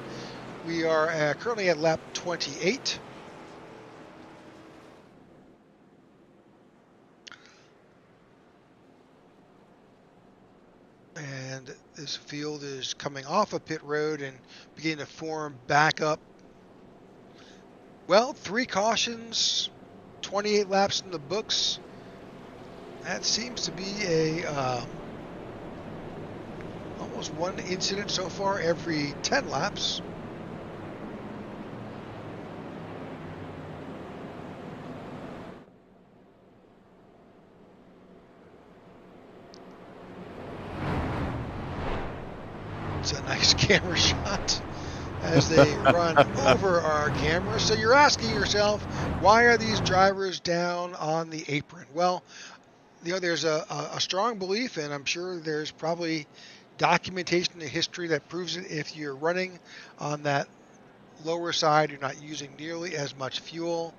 We are currently at lap 28. And this field is coming off of pit road and beginning to form back up. Well, 3 cautions, 28 laps in the books. That seems to be a almost one incident so far every 10 laps. It's a nice camera shot as they run over our camera. So you're asking yourself, why are these drivers down on the apron? Well, you know, there's a strong belief, and I'm sure there's probably documentation in history that proves it. If you're running on that lower side, you're not using nearly as much fuel.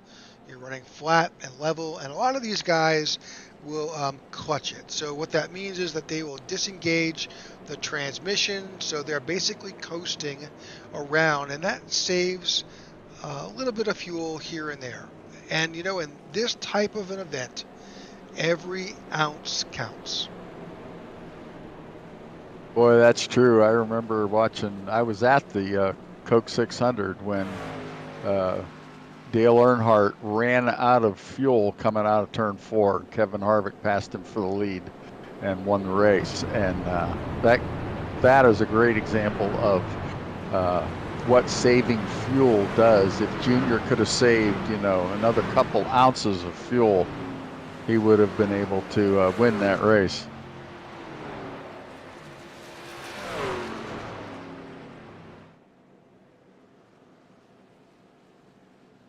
You're running flat and level, and a lot of these guys will clutch it. So what that means is that they will disengage the transmission, so they're basically coasting around, and that saves a little bit of fuel here and there. And you know, in this type of an event, every ounce counts. Boy, that's true. I remember I was at the Coke 600 when Dale Earnhardt ran out of fuel coming out of turn 4. Kevin Harvick passed him for the lead and won the race. And that is a great example of what saving fuel does. If Junior could have saved, another couple ounces of fuel, he would have been able to win that race.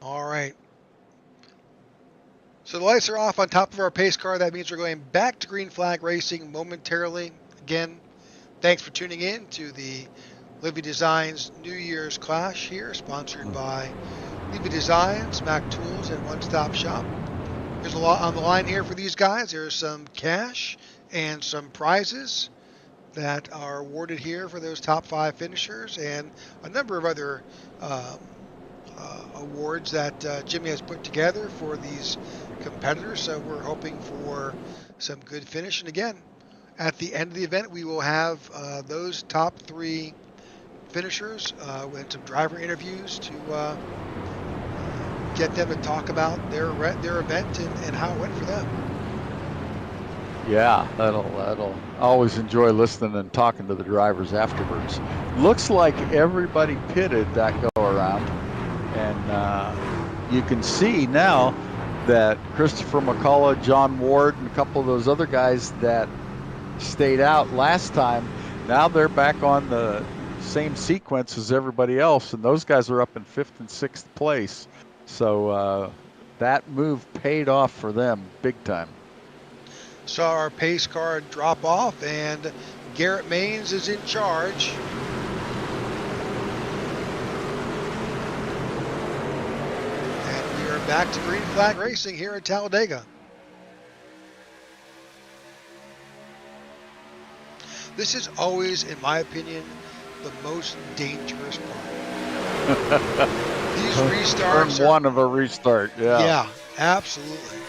All right. So the lights are off on top of our pace car. That means we're going back to green flag racing momentarily. Again, thanks for tuning in to the Levy Designs New Year's Clash here, sponsored by Levy Designs, Mac Tools, and One Stop Shop. There's a lot on the line here for these guys. There's some cash and some prizes that are awarded here for those top 5 finishers, and a number of other awards that Jimmy has put together for these competitors. So we're hoping for some good finish. And again, at the end of the event, we will have those top 3 finishers with some driver interviews to get them to talk about their event and how it went for them. Yeah, that'll always enjoy listening and talking to the drivers afterwards. Looks like everybody pitted that go around, and you can see now that Christopher McCullough, John Ward, and a couple of those other guys that stayed out last time, now they're back on the same sequence as everybody else, and those guys are up in 5th and 6th place. So that move paid off for them big time. Saw our pace car drop off, and Garrett Maines is in charge. And we are back to green flag racing here at Talladega. This is always, in my opinion, the most dangerous part. These restarts Turn one of a restart, yeah. Yeah, absolutely.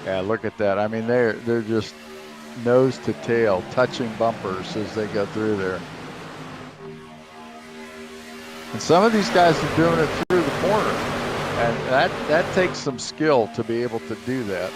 Yeah, look at that. I mean, they're just nose to tail, touching bumpers as they go through there. And some of these guys are doing it through the corner, and that takes some skill to be able to do that.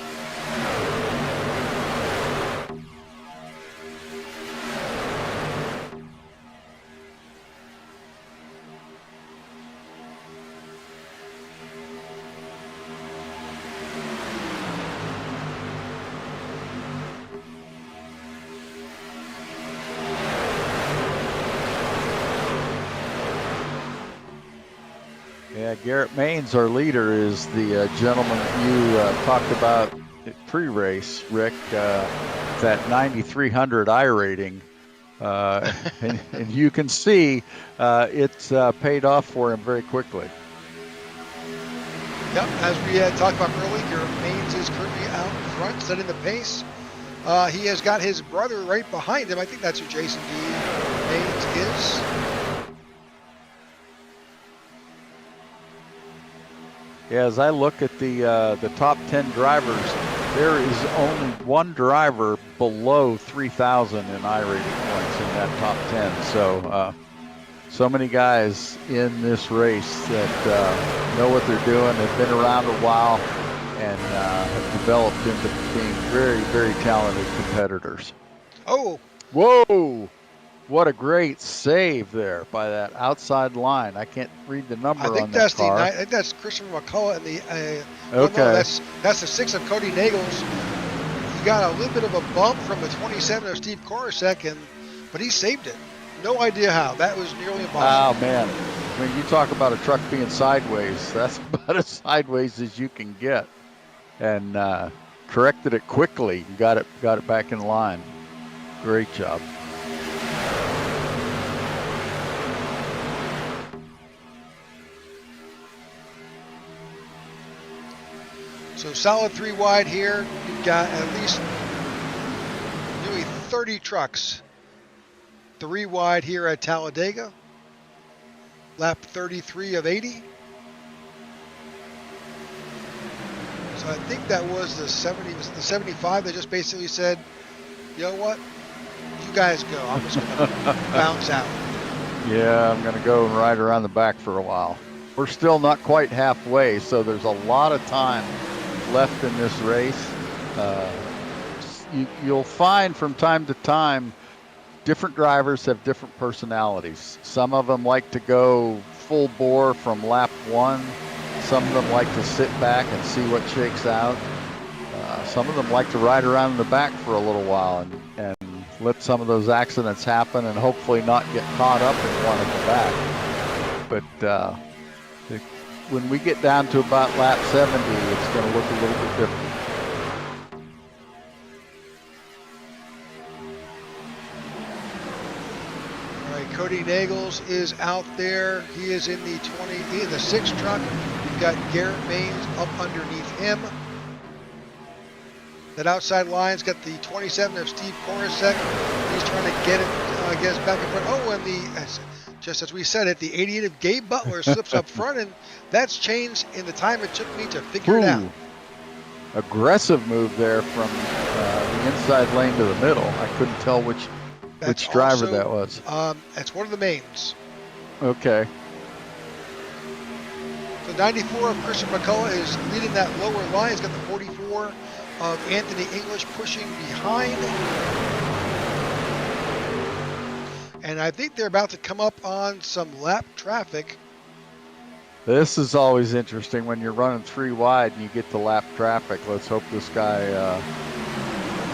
Yeah, Garrett Maines, our leader, is the gentleman you talked about at pre-race, Rick. That 9,300 I rating, and you can see it's paid off for him very quickly. Yep, as we had talked about earlier, Maines is currently out in front, setting the pace. He has got his brother right behind him. I think that's who Jason D. Maines is. Yeah, as I look at the top 10 drivers, there is only one driver below 3,000 in I rating points in that top 10. So many guys in this race that know what they're doing, have been around a while, and have developed into being very, very talented competitors. Oh! Whoa! What a great save there by that outside line. I can't read the number on that car. I think that's Christopher McCullough in the. Okay. No, that's the 6 of Cody Nagels. He got a little bit of a bump from the 27 of Steve Korosek, but he saved it. No idea how. That was nearly impossible. Oh man, when you talk about a truck being sideways, that's about as sideways as you can get. And corrected it quickly. Got it back in line. Great job. So solid 3 wide here. You've got at least nearly 30 trucks 3 wide here at Talladega. Lap 33 of 80. So I think that was the 75 that just basically said, you know what? You guys go. I'm just going to bounce out. Yeah, I'm going to go and ride around the back for a while. We're still not quite halfway, so there's a lot of time left in this race. You'll find from time to time different drivers have different personalities. Some of them like to go full bore from lap 1. Some of them like to sit back and see what shakes out. Some of them like to ride around in the back for a little while and let some of those accidents happen and hopefully not get caught up in one at the back. But when we get down to about lap 70, it's going to look a little bit different. All right, Cody Nagels is out there. He is in the 6 truck. We've got Garrett Maines up underneath him. That outside line's got the 27 of Steve Korosek. He's trying to get us back in front. Oh, and just as we said it, the 88 of Gabe Butler slips up front, and that's changed in the time it took me to figure it out. Aggressive move there from the inside lane to the middle. I couldn't tell which driver that was. That's one of the mains. Okay. So 94 of Christian McCullough is leading that lower line. He's got the 44 of Anthony English pushing behind. And I think they're about to come up on some lap traffic. This is always interesting when you're running 3 wide and you get to lap traffic. Let's hope this guy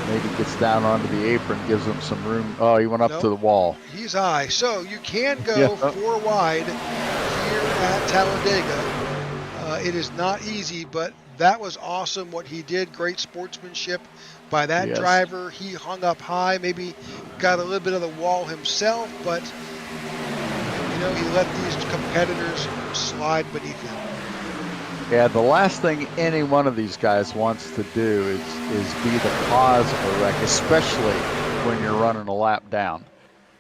maybe gets down onto the apron, gives him some room. Oh, he went up to the wall. He's high. So you can go 4 wide here at Talladega. It is not easy, but that was awesome what he did. Great sportsmanship by that driver. He hung up high, maybe got a little bit of the wall himself, but he let these competitors slide beneath him. Yeah, the last thing any one of these guys wants to do is be the cause of a wreck, especially when you're running a lap down.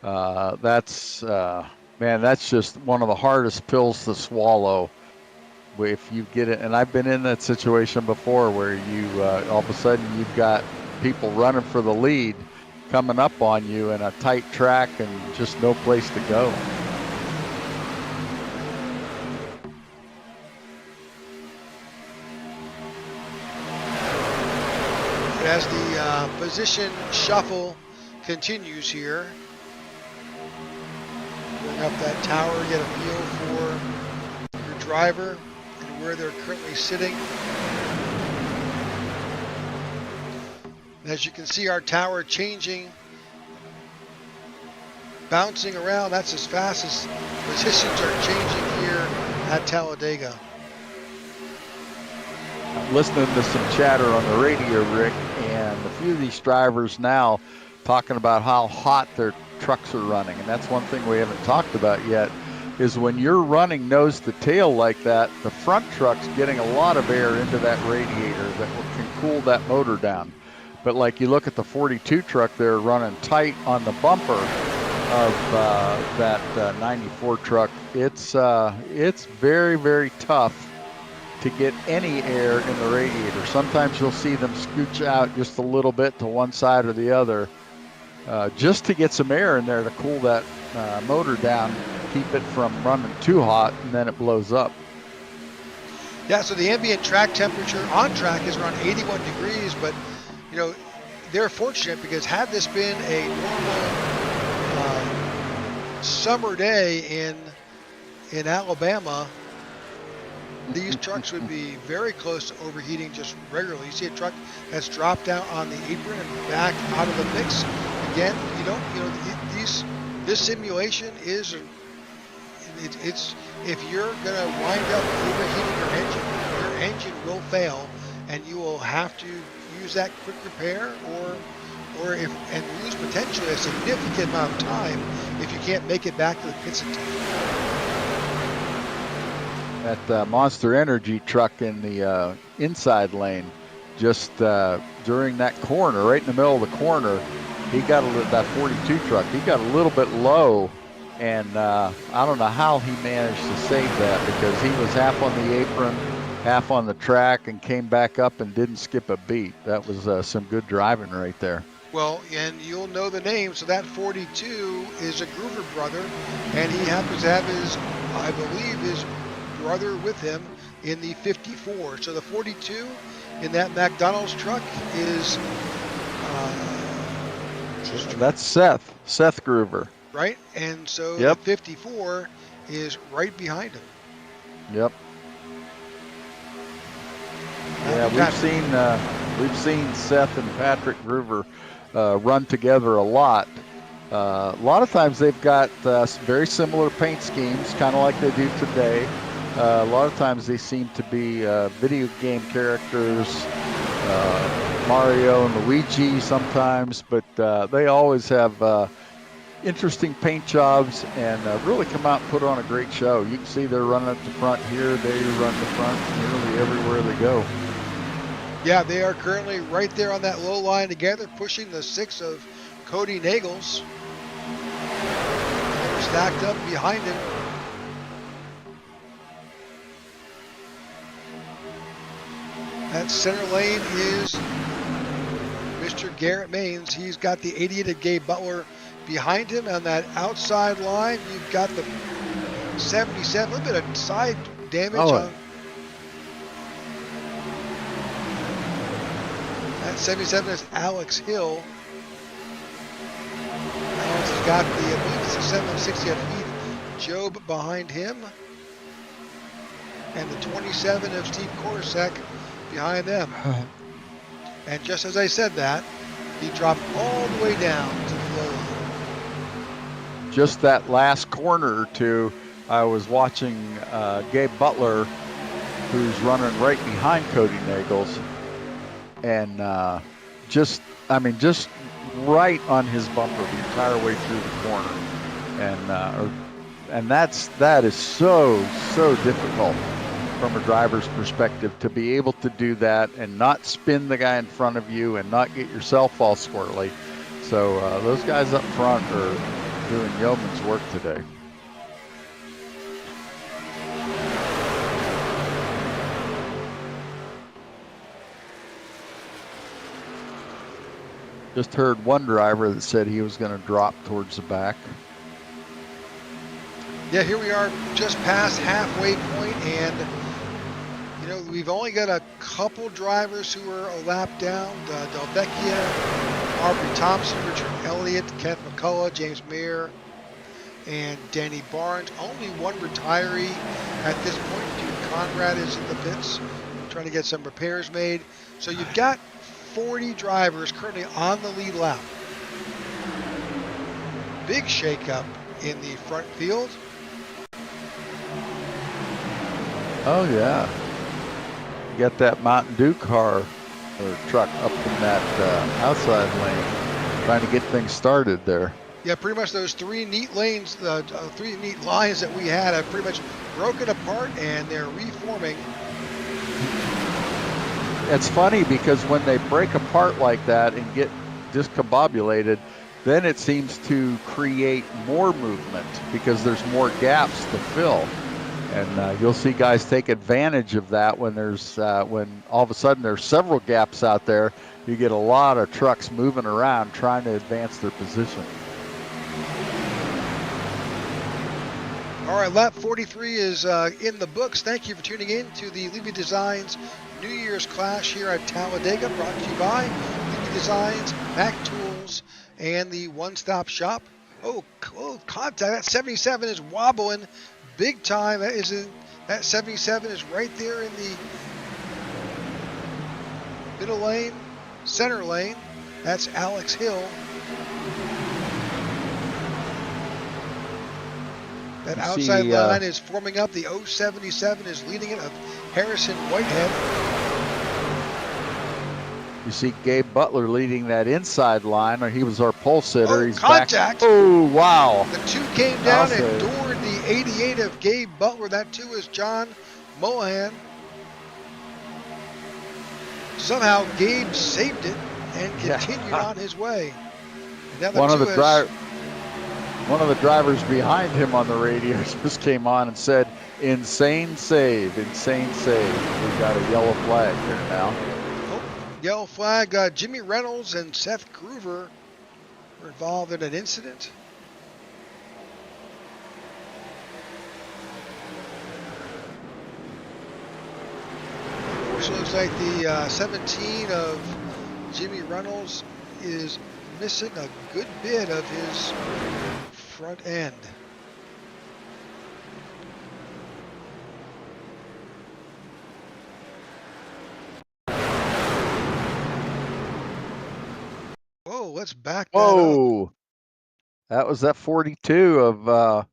That's just one of the hardest pills to swallow if you get it. And I've been in that situation before where you all of a sudden you've got people running for the lead coming up on you in a tight track and just no place to go. As the position shuffle continues here, bring up that tower, get a feel for your driver and where they're currently sitting. As you can see, our tower changing, bouncing around. That's as fast as positions are changing here at Talladega. I'm listening to some chatter on the radio, Rick, and a few of these drivers now talking about how hot their trucks are running. And that's one thing we haven't talked about yet, is when you're running nose to tail like that, the front truck's getting a lot of air into that radiator that can cool that motor down. But like you look at the 42 truck there running tight on the bumper of that 94 truck, it's very, very tough to get any air in the radiator. Sometimes you'll see them scooch out just a little bit to one side or the other, just to get some air in there to cool that motor down, keep it from running too hot, and then it blows up. Yeah, so the ambient track temperature on track is around 81 degrees, but they're fortunate because had this been a normal summer day in Alabama, these trucks would be very close to overheating just regularly. You see a truck that's dropped out on the apron and back out of the mix. Again, this simulation is, it's if you're going to wind up overheating your engine will fail, and you will have to use that quick repair and lose potentially a significant amount of time if you can't make it back to the pits in time. That Monster Energy truck in the inside lane, just during that corner, right in the middle of the corner, he got that 42 truck, he got a little bit low, and I don't know how he managed to save that, because he was half on the apron, half on the track, and came back up and didn't skip a beat. That was some good driving right there. Well, and you'll know the name. So that 42 is a Groover brother, and he happens to have I believe his brother with him in the 54. So the 42 in that McDonald's truck is that's Seth Groover, right? And so the 54 is right behind him. Yep. Yeah, we've seen Seth and Patrick Groover run together a lot. A lot of times they've got very similar paint schemes, kind of like they do today. A lot of times they seem to be video game characters, Mario and Luigi sometimes, but they always have interesting paint jobs and really come out and put on a great show. You can see they're running up the front here, they run the front nearly everywhere they go. Yeah, they are currently right there on that low line together, pushing the 6 of Cody Nagels. They're stacked up behind him. That center lane is Mr. Garrett Maines. He's got the 88 of Gabe Butler behind him. On that outside line, you've got the 77. A little bit of side damage on that 77 is Alex Hill. Alex has got the 760 of Heath Job behind him. and the 27 of Steve Korosek behind them. And just as I said that, he dropped all the way down to the low line. Just that last corner or two, I was watching Gabe Butler, who's running right behind Cody Nagels, and just right on his bumper the entire way through the corner, and that is so difficult from a driver's perspective to be able to do that and not spin the guy in front of you and not get yourself all squirrely. So those guys up front are doing yeoman's work today. Just heard one driver that said he was going to drop towards the back. Yeah, here we are just past halfway point, and you know, we've only got a couple drivers who are a lap down. Delvecchia, Aubrey Thompson, Richard Elliott, Kent McCullough, James Mayer, and Danny Barnes. Only one retiree at this point. Duke Conrad is in the pits trying to get some repairs made. So you've got 40 drivers currently on the lead lap. Big shakeup in the front field. Oh yeah, you got that Mountain Dew car or truck up in that outside lane, trying to get things started there. Yeah, pretty much those three neat lanes, three neat lines that we had have pretty much broken apart, and they're reforming. It's funny because when they break apart like that and get discombobulated, then it seems to create more movement because there's more gaps to fill. And you'll see guys take advantage of that when there's when all of a sudden there's several gaps out there. You get a lot of trucks moving around trying to advance their position. All right, lap 43 is in the books. Thank you for tuning in to the Levy Designs New Year's Clash here at Talladega, brought to you by Levy Designs, Mac Tools, and the One Stop Shop. Oh, contact! That 77 is wobbling big time. That 77 is right there in the middle lane, center lane. That's Alex Hill. That outside line is forming up. The 077 is leading it, of Harrison Whitehead. You see Gabe Butler leading that inside line. He was our pole sitter. Oh, he's contact. Back. Oh, wow. The two came down and doored the 88 of Gabe Butler. That two is John Mohan. Somehow Gabe saved it and continued on his way. One of the drivers behind him on the radio just came on and said, insane save, insane save. We've got a yellow flag here now. Oh, yellow flag. Jimmy Reynolds and Seth Groover were involved in an incident. Unfortunately, looks like the 17 of Jimmy Reynolds is missing a good bit of his front end. Whoa, let's back that up. Whoa, that was that 42 of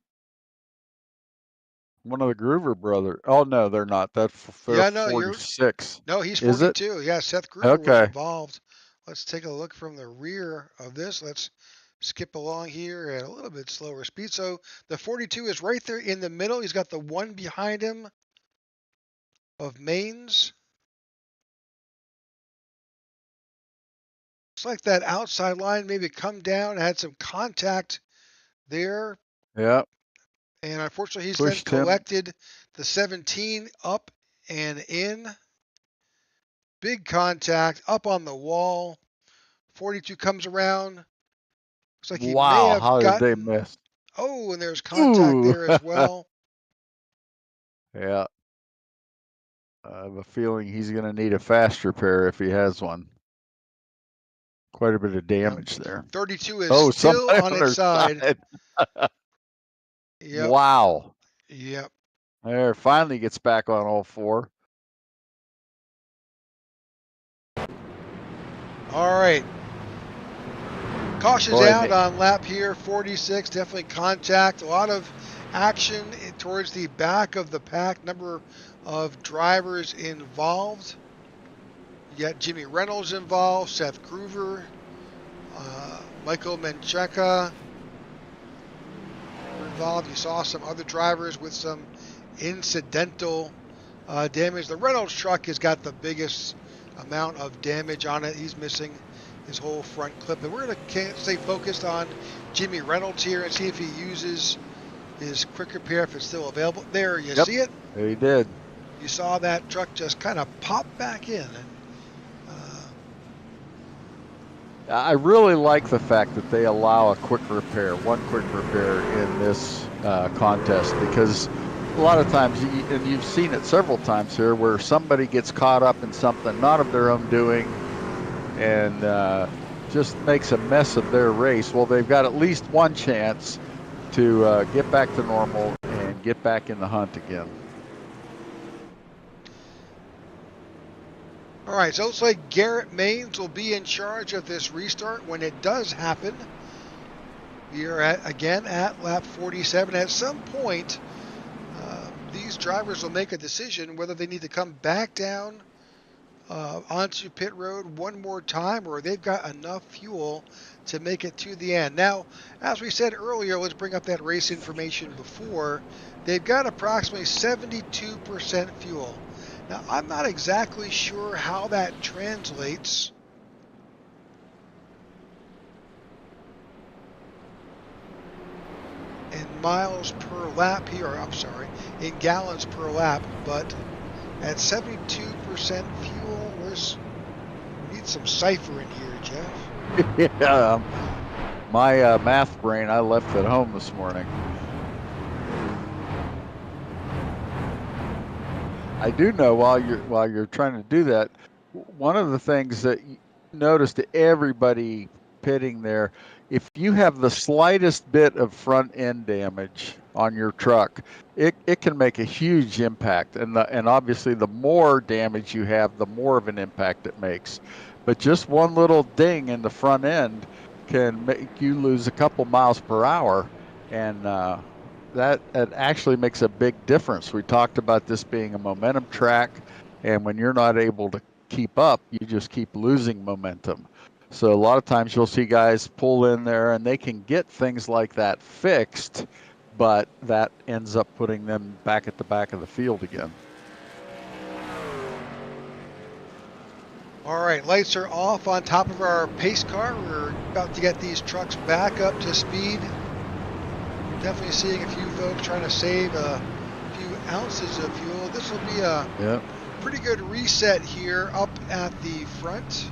one of the Groover brothers. Oh, no, they're not. That's 46. No, he's 42. Yeah, Seth Groover was involved. Let's take a look from the rear of this. Let's skip along here at a little bit slower speed. So the 42 is right there in the middle. He's got the one behind him of Mains. Looks like that outside line maybe come down, had some contact there. Yeah. And unfortunately, he's then collected the 17 up and in. Big contact up on the wall. 42 comes around. Looks like he may have how did they miss? Oh, and there's contact there as well. Yeah. I have a feeling he's going to need a fast repair if he has one. Quite a bit of damage there. 32 is still on its side. Yep. Wow. Yep. There, finally gets back on all four. All right. Caution's out on lap here, 46. Definitely contact. A lot of action towards the back of the pack. Number of drivers involved. You got Jimmy Reynolds involved, Seth Groover, Michael Mencheka involved. You saw some other drivers with some incidental damage. The Reynolds truck has got the biggest amount of damage on it. He's missing his whole front clip. And we're going to stay focused on Jimmy Reynolds here and see if he uses his quick repair, if it's still available. There, you see it? He did. You saw that truck just kind of pop back in. And, I really like the fact that they allow a quick repair, one quick repair in this contest, because a lot of times, and you've seen it several times here, where somebody gets caught up in something not of their own doing and just makes a mess of their race. Well, they've got at least one chance to get back to normal and get back in the hunt again. all right, so it looks like Garrett Maines will be in charge of this restart when it does happen. We are again at lap 47. At some point, these drivers will make a decision whether they need to come back down onto pit road one more time, or they've got enough fuel to make it to the end. Now, as we said earlier, let's bring up that race information before. They've got approximately 72% fuel. Now, I'm not exactly sure how that translates in miles per lap here, I'm sorry, in gallons per lap, but at 72% fuel, we need some cipher in here, Jeff. Yeah, my math brain I left at home this morning. I do know while you're trying to do that, one of the things that you noticed everybody pitting there, if you have the slightest bit of front end damage on your truck, it can make a huge impact. And obviously the more damage you have, the more of an impact it makes. But just one little ding in the front end can make you lose a couple miles per hour. And that actually makes a big difference. We talked about this being a momentum track, and when you're not able to keep up, you just keep losing momentum. So a lot of times you'll see guys pull in there and they can get things like that fixed, but that ends up putting them back at the back of the field again. All right, lights are off on top of our pace car. We're about to get these trucks back up to speed. Definitely seeing a few folks trying to save a few ounces of fuel. This will be a pretty good reset here up at the front.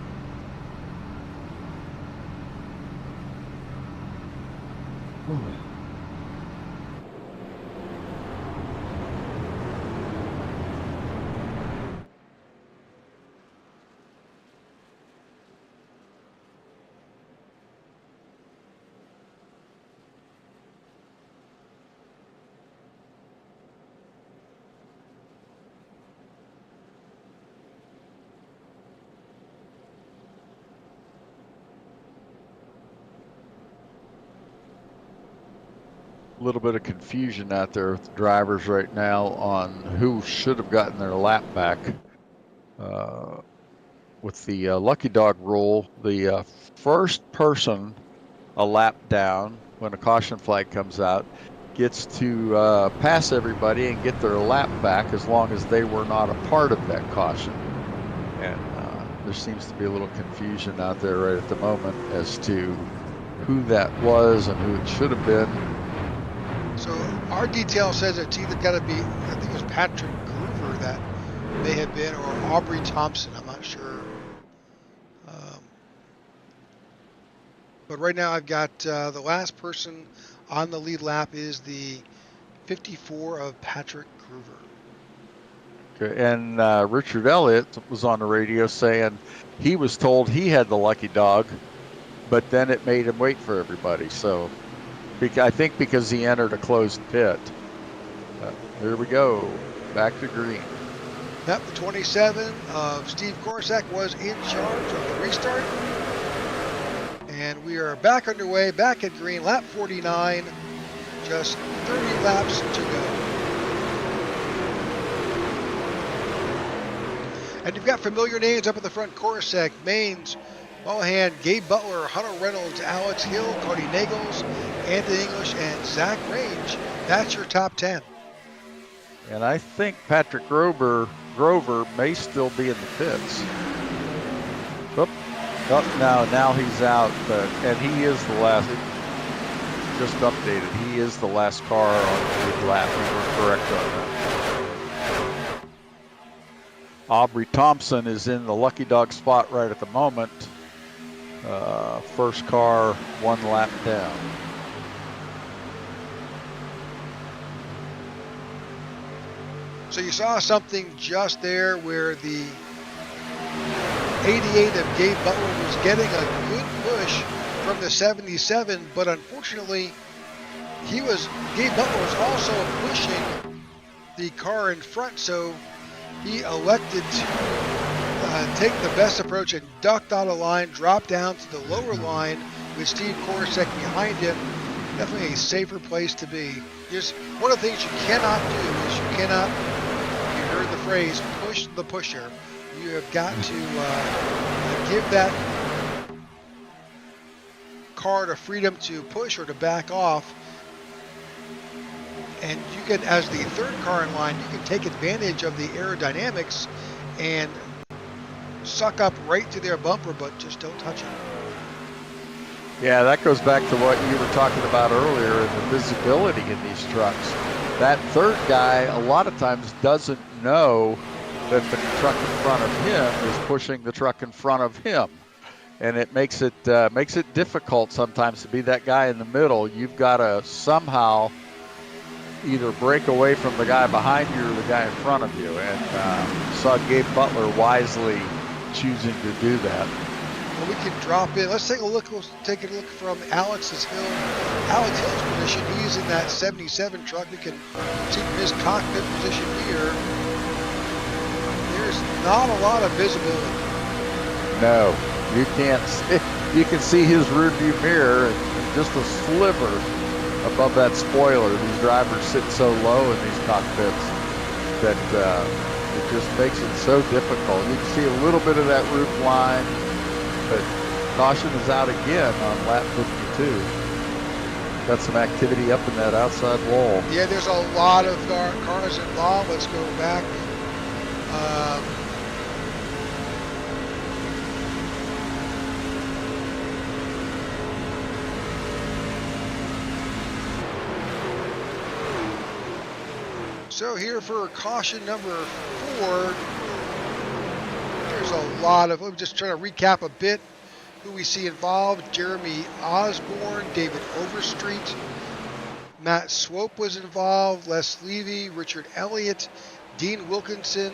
A little bit of confusion out there with the drivers right now on who should have gotten their lap back. With the lucky dog rule, the first person a lap down when a caution flag comes out gets to pass everybody and get their lap back as long as they were not a part of that caution. And there seems to be a little confusion out there right at the moment as to who that was and who it should have been. So our detail says it's either got to be, I think it was Patrick Groover that may have been, or Aubrey Thompson. I'm not sure. But right now I've got the last person on the lead lap is the 54 of Patrick Groover. Okay, and Richard Elliott was on the radio saying he was told he had the lucky dog, but then it made him wait for everybody. So I think because he entered a closed pit. Here we go. Back to green. Yep, the 27 of Steve Korsak was in charge of the restart. And we are back underway, back at green, lap 49. Just 30 laps to go. And you've got familiar names up at the front. Korsak, Maines, Mohan, Gabe Butler, Hunter Reynolds, Alex Hill, Cody Nagels, Anthony English, and Zach Range. That's your top 10. And I think Patrick Grover may still be in the pits. Oop. Oh, no, now he's out, and he is the last. Just updated. He is the last car on the lead lap. We were correct on that. Aubrey Thompson is in the lucky dog spot right at the moment. First car, 1 lap down. So you saw something just there where the 88 of Gabe Butler was getting a good push from the 77, but unfortunately, Gabe Butler was also pushing the car in front, so he elected to take the best approach and ducked out of line, dropped down to the lower line with Steve Korsak behind him. Definitely a safer place to be. Just one of the things you cannot do is you cannot, you heard the phrase, push the pusher. You have got to give that car the freedom to push or to back off. And you can, as the third car in line, you can take advantage of the aerodynamics and suck up right to their bumper, but just don't touch it. Yeah, that goes back to what you were talking about earlier in the visibility in these trucks. That third guy a lot of times doesn't know that the truck in front of him is pushing the truck in front of him. And it makes it difficult sometimes to be that guy in the middle. You've got to somehow either break away from the guy behind you or the guy in front of you. And saw Gabe Butler wisely choosing to do that. Well, we can drop in. Let's take a look. We'll take a look from Alex Hill's position. He's in that 77 truck. We can see from his cockpit position here. There's not a lot of visibility. No, you can't see. You can see his rearview mirror and just a sliver above that spoiler. These drivers sit so low in these cockpits that it just makes it so difficult. You can see a little bit of that roof line, but caution is out again on lap 52. Got some activity up in that outside wall. Yeah, there's a lot of cars involved. Let's go back. So here for caution number 4, there's a lot of, I'm just trying to recap a bit who we see involved. Jeremy Osborne, David Overstreet, Matt Swope was involved, Les Levy, Richard Elliott, Dean Wilkinson,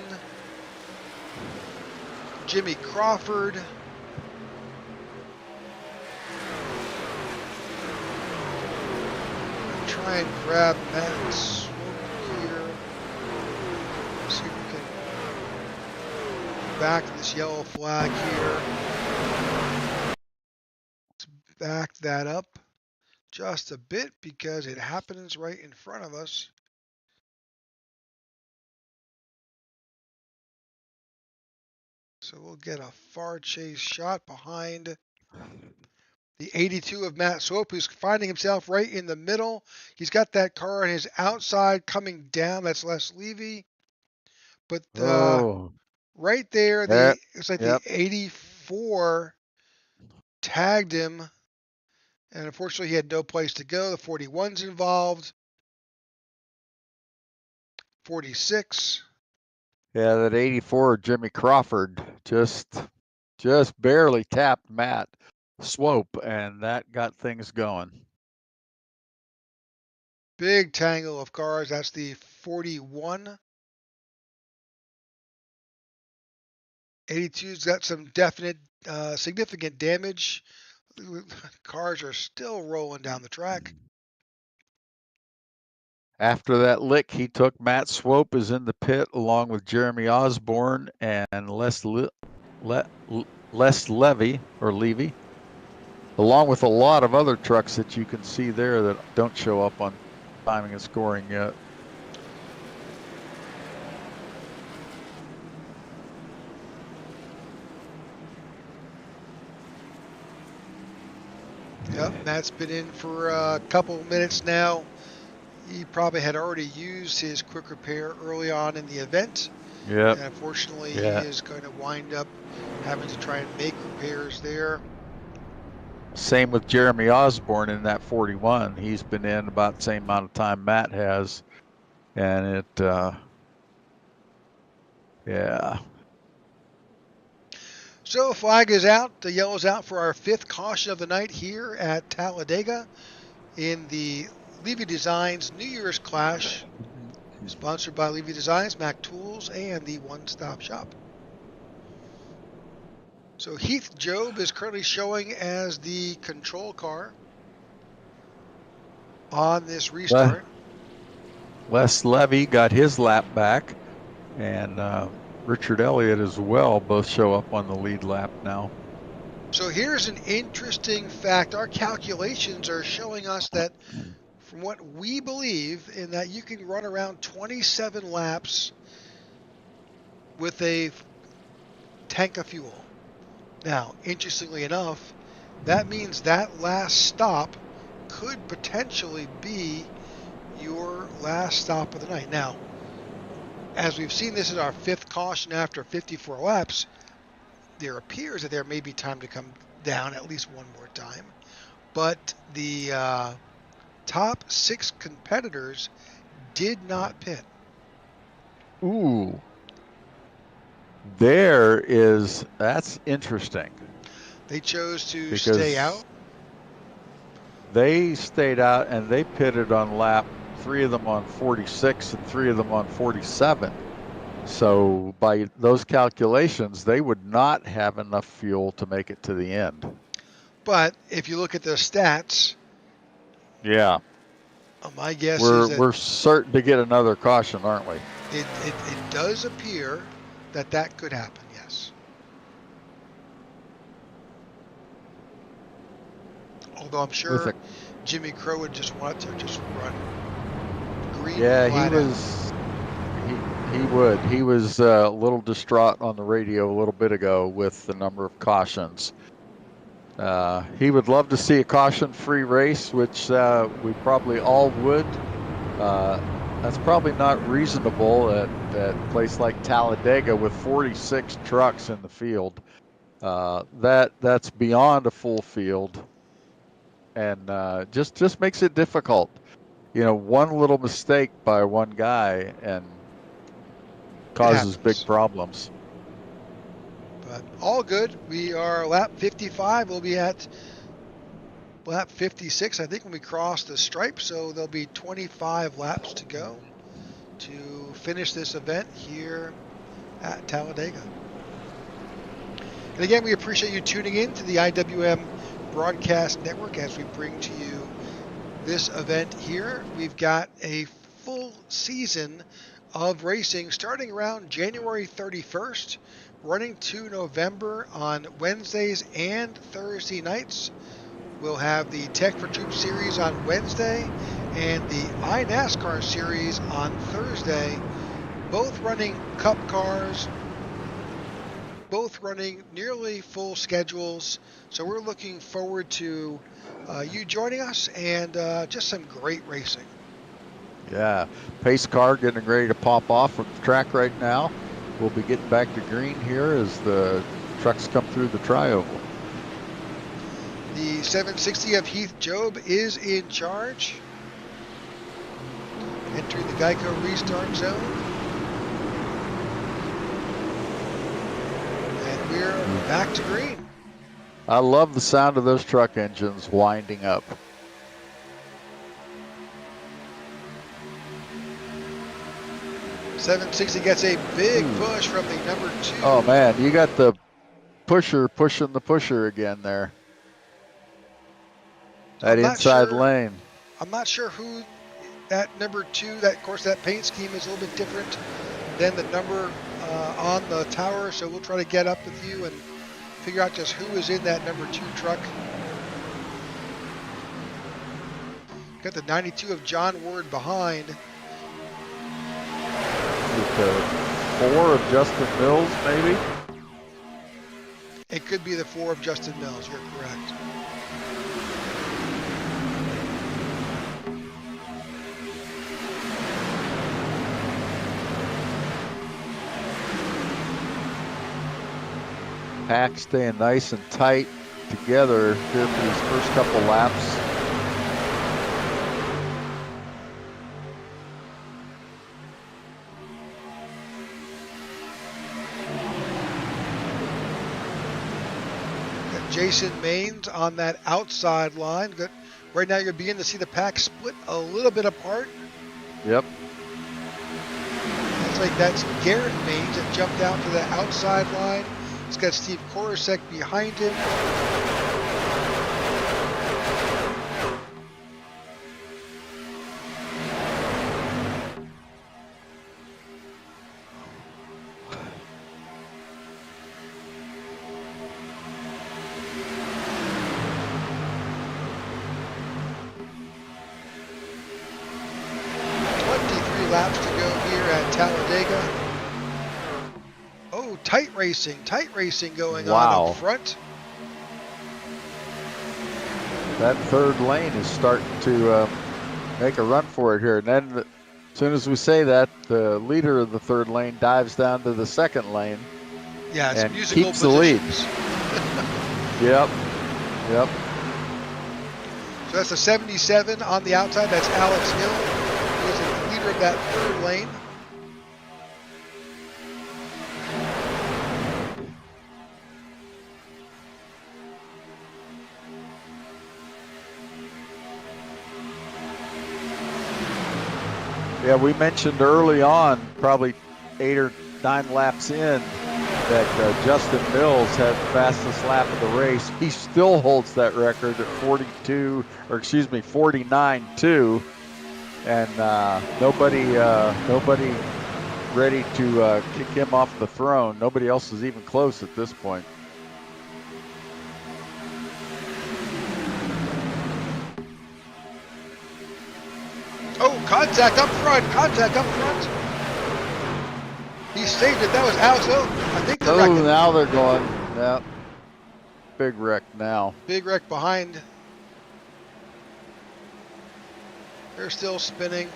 Jimmy Crawford, I'm trying to grab Matt Swope here. See if we can back this yellow flag here. Let's back that up just a bit because it happens right in front of us. So we'll get a far chase shot behind the 82 of Matt Swope, who's finding himself right in the middle. He's got that car on his outside coming down. That's Les Levy. But right there, it's like the 84 tagged him. And unfortunately, he had no place to go. The 41's involved. 46. Yeah, that 84 Jimmy Crawford just barely tapped Matt Swope, and that got things going. Big tangle of cars. That's the 41. 82's got some definite, significant damage. Cars are still rolling down the track. After that lick he took, Matt Swope is in the pit along with Jeremy Osborne and Les Levy, along with a lot of other trucks that you can see there that don't show up on timing and scoring yet. Yep, Matt's been in for a couple of minutes now. He probably had already used his quick repair early on in the event. Yeah. And unfortunately, he is going to wind up having to try and make repairs there. Same with Jeremy Osborne in that 41. He's been in about the same amount of time Matt has. And it, yeah. So flag is out. The yellow is out for our 5th caution of the night here at Talladega in the Levy Designs New Year's Clash, sponsored by Levy Designs, Mac Tools, and the One Stop Shop. So Heath Job is currently showing as the control car on this restart. Les Levy got his lap back, and Richard Elliott as well both show up on the lead lap now. So here's an interesting fact. Our calculations are showing us that from what we believe in that you can run around 27 laps with a tank of fuel. Now, interestingly enough, that means that last stop could potentially be your last stop of the night. Now, as we've seen, this is our 5th caution after 54 laps. There appears that there may be time to come down at least one more time. But the top 6 competitors did not pit. Ooh. That's interesting. They chose to stay out. They stayed out and they pitted on lap, 3 of them on 46 and 3 of them on 47. So by those calculations, they would not have enough fuel to make it to the end. But if you look at the stats, yeah, my guess is that we're certain to get another caution, aren't we? It does appear that could happen, yes. Although I'm sure Jimmy Crow would just want to just run green. Yeah, he would. He was a little distraught on the radio a little bit ago with the number of cautions. He would love to see a caution-free race, which we probably all would. That's probably not reasonable at a place like Talladega with 46 trucks in the field. That's beyond a full field, and just makes it difficult. You know, one little mistake by one guy and causes big problems. But all good. We are lap 55. We'll be at lap 56, I think, when we cross the stripe. So there'll be 25 laps to go to finish this event here at Talladega. And again, we appreciate you tuning in to the IWM Broadcast Network as we bring to you this event here. We've got a full season of racing starting around January 31st, running to November on Wednesdays and Thursday nights. We'll have the Tech for Troops series on Wednesday and the iNASCAR series on Thursday, both running Cup cars, both running nearly full schedules. So we're looking forward to you joining us and just some great racing. Yeah, pace car getting ready to pop off from the track right now. We'll be getting back to green here as the trucks come through the tri-oval. The 760 of Heath Job is in charge, entering the Geico restart zone. And we're back to green. I love the sound of those truck engines winding up. .760 gets a big push from the number 2. Oh man, you got the pusher pushing the pusher again there. That inside lane. I'm not sure who that number 2, that of course that paint scheme is a little bit different than the number on the tower, so we'll try to get up with you and figure out just who is in that number 2 truck. Got the 92 of John Ward behind. With the 4 of Justin Mills, maybe? It could be the 4 of Justin Mills, you're correct. Pack staying nice and tight together here for these first couple laps. Jason Maines on that outside line. Good. Right now you're beginning to see the pack split a little bit apart. Yep. Looks like that's Garrett Maines that jumped out to the outside line. He's got Steve Korosek behind him. 23 laps to go here at Talladega. Oh, tight racing going on up front. That third lane is starting to make a run for it here. And then as soon as we say that, the leader of the third lane dives down to the second lane. Yeah, it's and musical keeps the lead. Yep. Yep. So that's a 77 on the outside. That's Alex Hill. He's the leader of that third lane. Yeah, we mentioned early on, probably 8 or 9 laps in, that Justin Mills had the fastest lap of the race. He still holds that record at 49.2, and nobody ready to kick him off the throne. Nobody else is even close at this point. Oh, contact up front. He saved it. That was Alex Hill. I think they're wrecking. Now they're going. Yeah. Big wreck now. Big wreck behind. They're still spinning.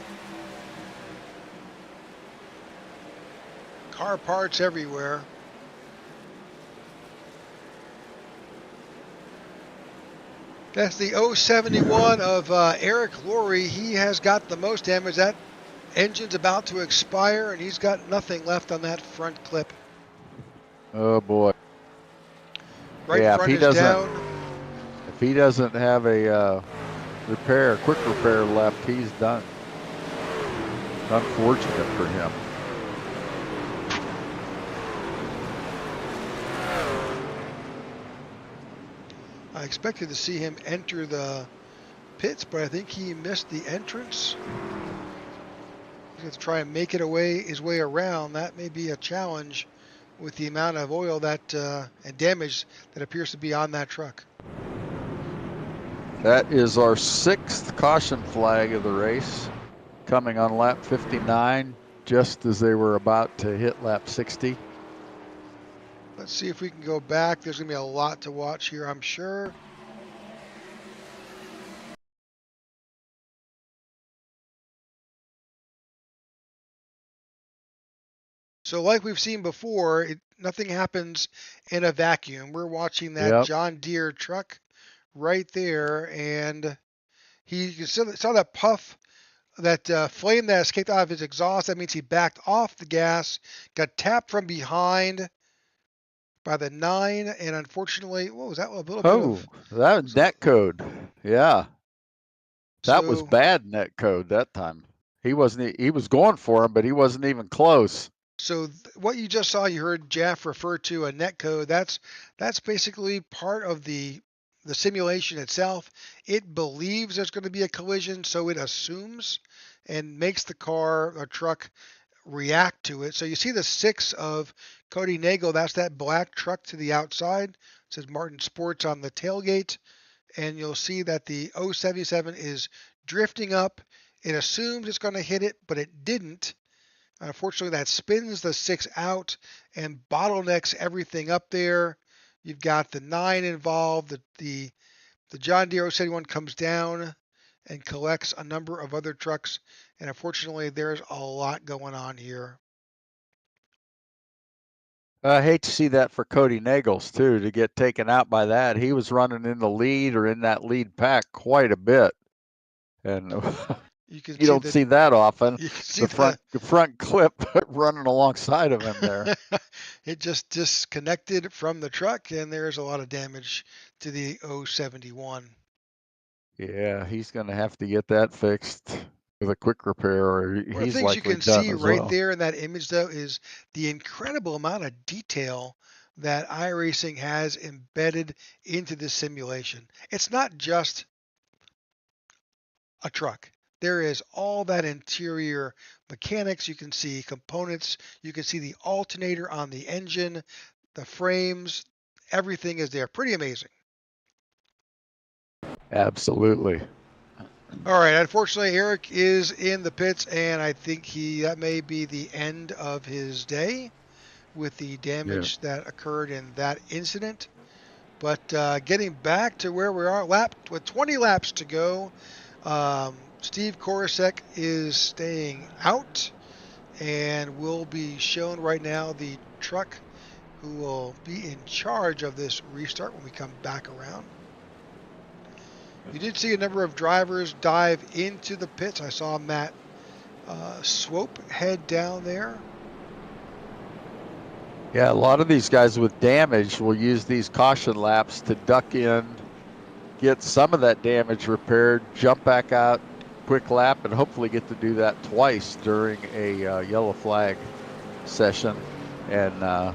Car parts everywhere. That's the 071 of Eric Laurie. He has got the most damage. That engine's about to expire, and he's got nothing left on that front clip. Oh boy. Right front is down. If he doesn't have a quick repair left, he's done. Unfortunate for him. I expected to see him enter the pits, but I think he missed the entrance. He's going to try and make his way around. That may be a challenge with the amount of oil that and damage that appears to be on that truck. That is our 6th caution flag of the race, coming on lap 59, just as they were about to hit lap 60. Let's see if we can go back. There's going to be a lot to watch here, I'm sure. So like we've seen before, nothing happens in a vacuum. We're watching that John Deere truck right there, and you saw that puff, that flame that escaped out of his exhaust. That means he backed off the gas, got tapped from behind by the 9, and unfortunately, what was that? A little bit of... that was net code. Yeah. That was bad net code that time. He was going for him, but he wasn't even close. So what you just saw, you heard Jeff refer to a net code. That's basically part of the simulation itself. It believes there's going to be a collision, so it assumes and makes the car or truck react to it. So you see the 6 of Cody Nagel, that's that black truck to the outside. It says Martin Sports on the tailgate. And you'll see that the 077 is drifting up. It assumes it's going to hit it, but it didn't. Unfortunately, that spins the 6 out and bottlenecks everything up there. You've got the 9 involved. The John Deere 071 comes down and collects a number of other trucks. And unfortunately, there's a lot going on here. I hate to see that for Cody Nagels, too, to get taken out by that. He was running in the lead or in that lead pack quite a bit. And you don't see that often. You can see the front clip running alongside of him there. It just disconnected from the truck, and there's a lot of damage to the 071. Yeah, he's going to have to get that fixed with a quick repair, or One of the things you can see right there in that image, though, is the incredible amount of detail that iRacing has embedded into this simulation. It's not just a truck. There is all that interior mechanics. You can see components. You can see the alternator on the engine, the frames. Everything is there. Pretty amazing. Absolutely. All right. Unfortunately, Eric is in the pits, and I think that may be the end of his day with the damage that occurred in that incident. But getting back to where we are, with 20 laps to go, Steve Korosek is staying out and will be shown right now the truck who will be in charge of this restart when we come back around. You did see a number of drivers dive into the pits. I saw Matt Swope head down there. Yeah, a lot of these guys with damage will use these caution laps to duck in, get some of that damage repaired, jump back out, quick lap, and hopefully get to do that twice during a yellow flag session, and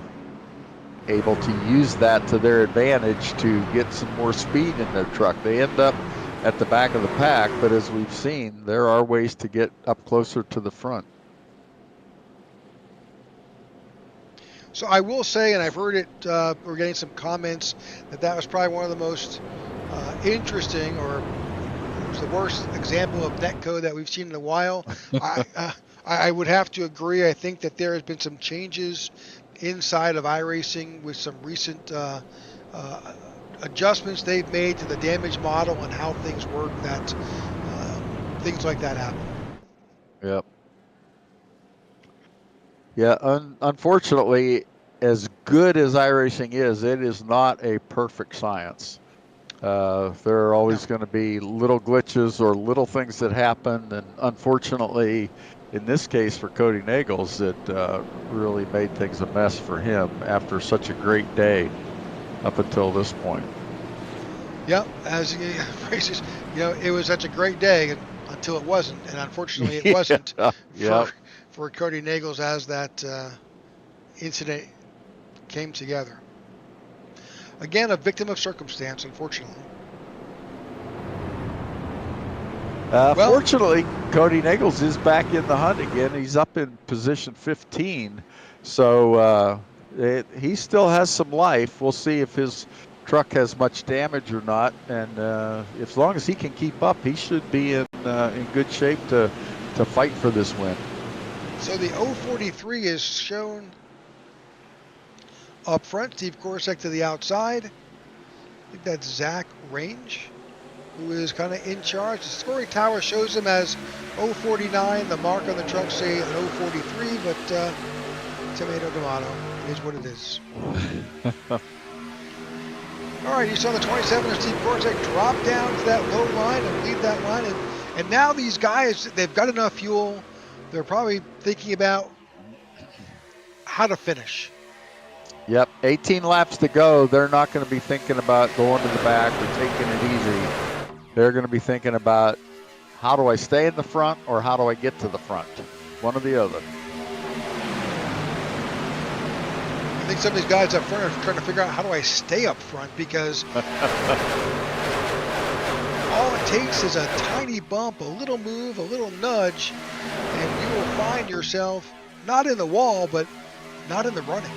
able to use that to their advantage to get some more speed in their truck. They end up at the back of the pack, but as we've seen, there are ways to get up closer to the front. So I will say, and I've heard it, we're getting some comments that was probably one of the most interesting, or it was the worst example of netcode that we've seen in a while. I would have to agree. I think that there has been some changes inside of iRacing with some recent adjustments they've made to the damage model and how things work, that things like that happen. Yep. Yeah, unfortunately, as good as iRacing is, it is not a perfect science. There are always going to be little glitches or little things that happen, and unfortunately, in this case for Cody Nagels, it really made things a mess for him after such a great day up until this point. Yep, as he phrases, it was such a great day until it wasn't, and unfortunately it wasn't for Cody Nagels as that incident came together. Again, a victim of circumstance, unfortunately. Fortunately, Cody Nagels is back in the hunt again. He's up in position 15, so he still has some life. We'll see if his truck has much damage or not, and as long as he can keep up, he should be in good shape to fight for this win. So the 043 is shown up front. Steve Korosek to the outside. I think that's Zach Range, who is kind of in charge. The scoring tower shows him as 049. The mark on the truck say an 043, but tomato. It is what it is. All right, you saw the 27 of Steve Korosek drop down to that low line and leave that line. And now these guys, they've got enough fuel. They're probably thinking about how to finish. Yep, 18 laps to go. They're not going to be thinking about going to the back or taking it easy. They're going to be thinking about, how do I stay in the front or how do I get to the front? One or the other. I think some of these guys up front are trying to figure out, how do I stay up front? Because it takes is a tiny bump, a little move, a little nudge, and you will find yourself not in the wall, but not in the running.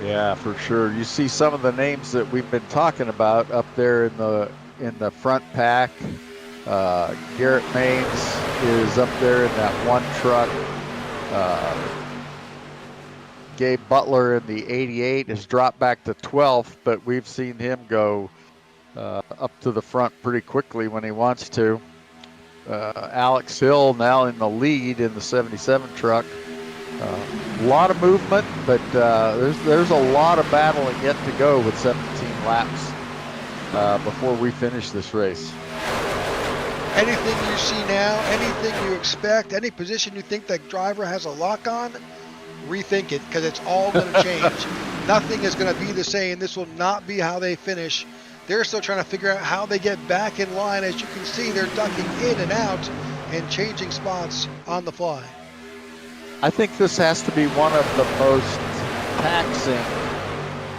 Yeah, for sure. You see some of the names that we've been talking about up there in the front pack. Garrett Maines is up there in that one truck. Gabe Butler in the 88 has dropped back to 12th, but we've seen him go up to the front pretty quickly when he wants to. Alex Hill now in the lead in the 77 truck. A lot of movement, but there's a lot of battling yet to go with 17 laps before we finish this race. Anything you see now, anything you expect, any position you think that driver has a lock on, rethink it, because it's all going to change. Nothing is going to be the same. This will not be how they finish. They're still trying to figure out how they get back in line. As you can see, they're ducking in and out and changing spots on the fly. I think this has to be one of the most taxing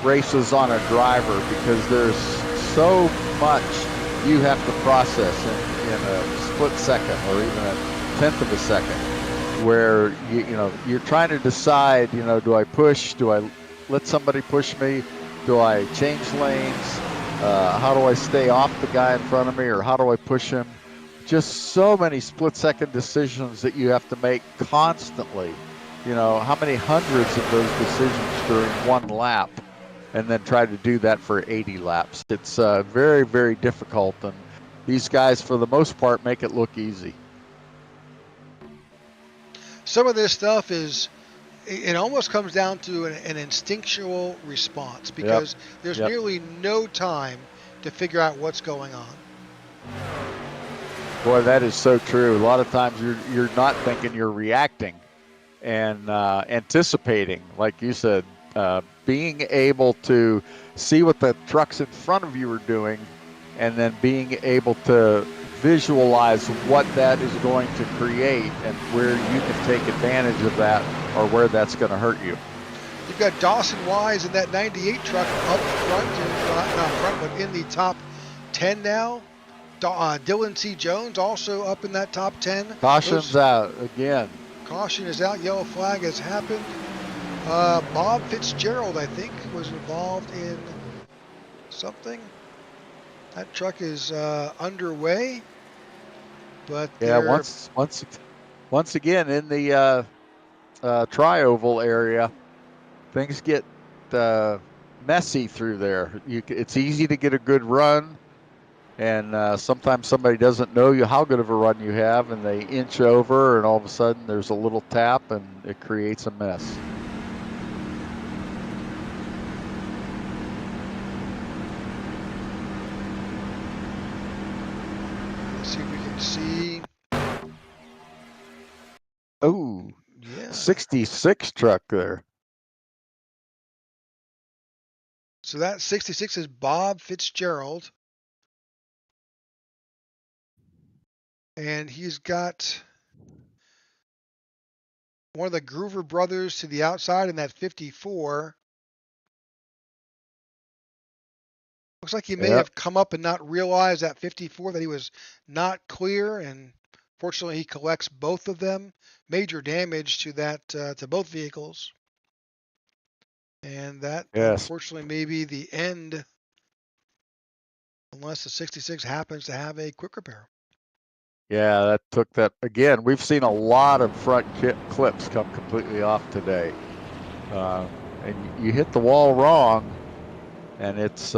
races on a driver, because there's so much you have to process in a split second or even a tenth of a second, where you're trying to decide, do I push? Do I let somebody push me? Do I change lanes? How do I stay off the guy in front of me, or how do I push him? Just so many split-second decisions that you have to make constantly. How many hundreds of those decisions during one lap, and then try to do that for 80 laps. It's very, very difficult, and these guys, for the most part, make it look easy. Some of this stuff it almost comes down to an instinctual response, because there's nearly no time to figure out what's going on. Boy, that is so true. A lot of times you're not thinking, you're reacting and anticipating, like you said, being able to see what the trucks in front of you are doing, and then being able to visualize what that is going to create and where you can take advantage of that, or where that's going to hurt you. You've got Dawson Wise in that 98 truck up front, not front, but in the top 10 now. Dylan C. Jones also up in that top 10. Caution's out again. Caution is out. Yellow flag has happened. Bob Fitzgerald, I think, was involved in something. That truck is underway. But yeah, once again in the tri-oval area, things get messy through there. It's easy to get a good run, and sometimes somebody doesn't know how good of a run you have, and they inch over, and all of a sudden there's a little tap, and it creates a mess. Let's see if we can see. Oh, yeah. 66 truck there. So that 66 is Bob Fitzgerald. And he's got one of the Groover brothers to the outside in that 54. Looks like he may have come up and not realized that 54 that he was not clear, and fortunately he collects both of them. Major damage to that to both vehicles. And that unfortunately may be the end, unless the 66 happens to have a quick repair. Yeah, that took that. Again, we've seen a lot of front clips come completely off today. And you hit the wall wrong, and it's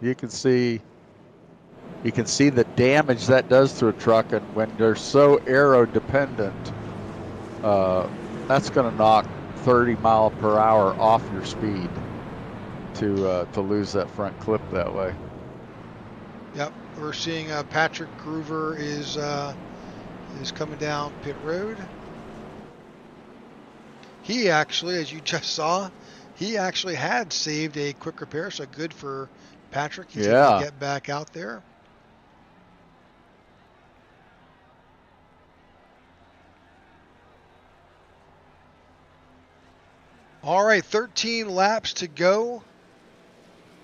you can see the damage that does to a truck, and when they're so aero dependent, that's going to knock 30 mile per hour off your speed to lose that front clip that way. Yep, we're seeing Patrick Groover is coming down pit road. He actually, as you just saw, he actually had saved a quick repair, so good for Patrick. He's able to get back out there. All right, 13 laps to go.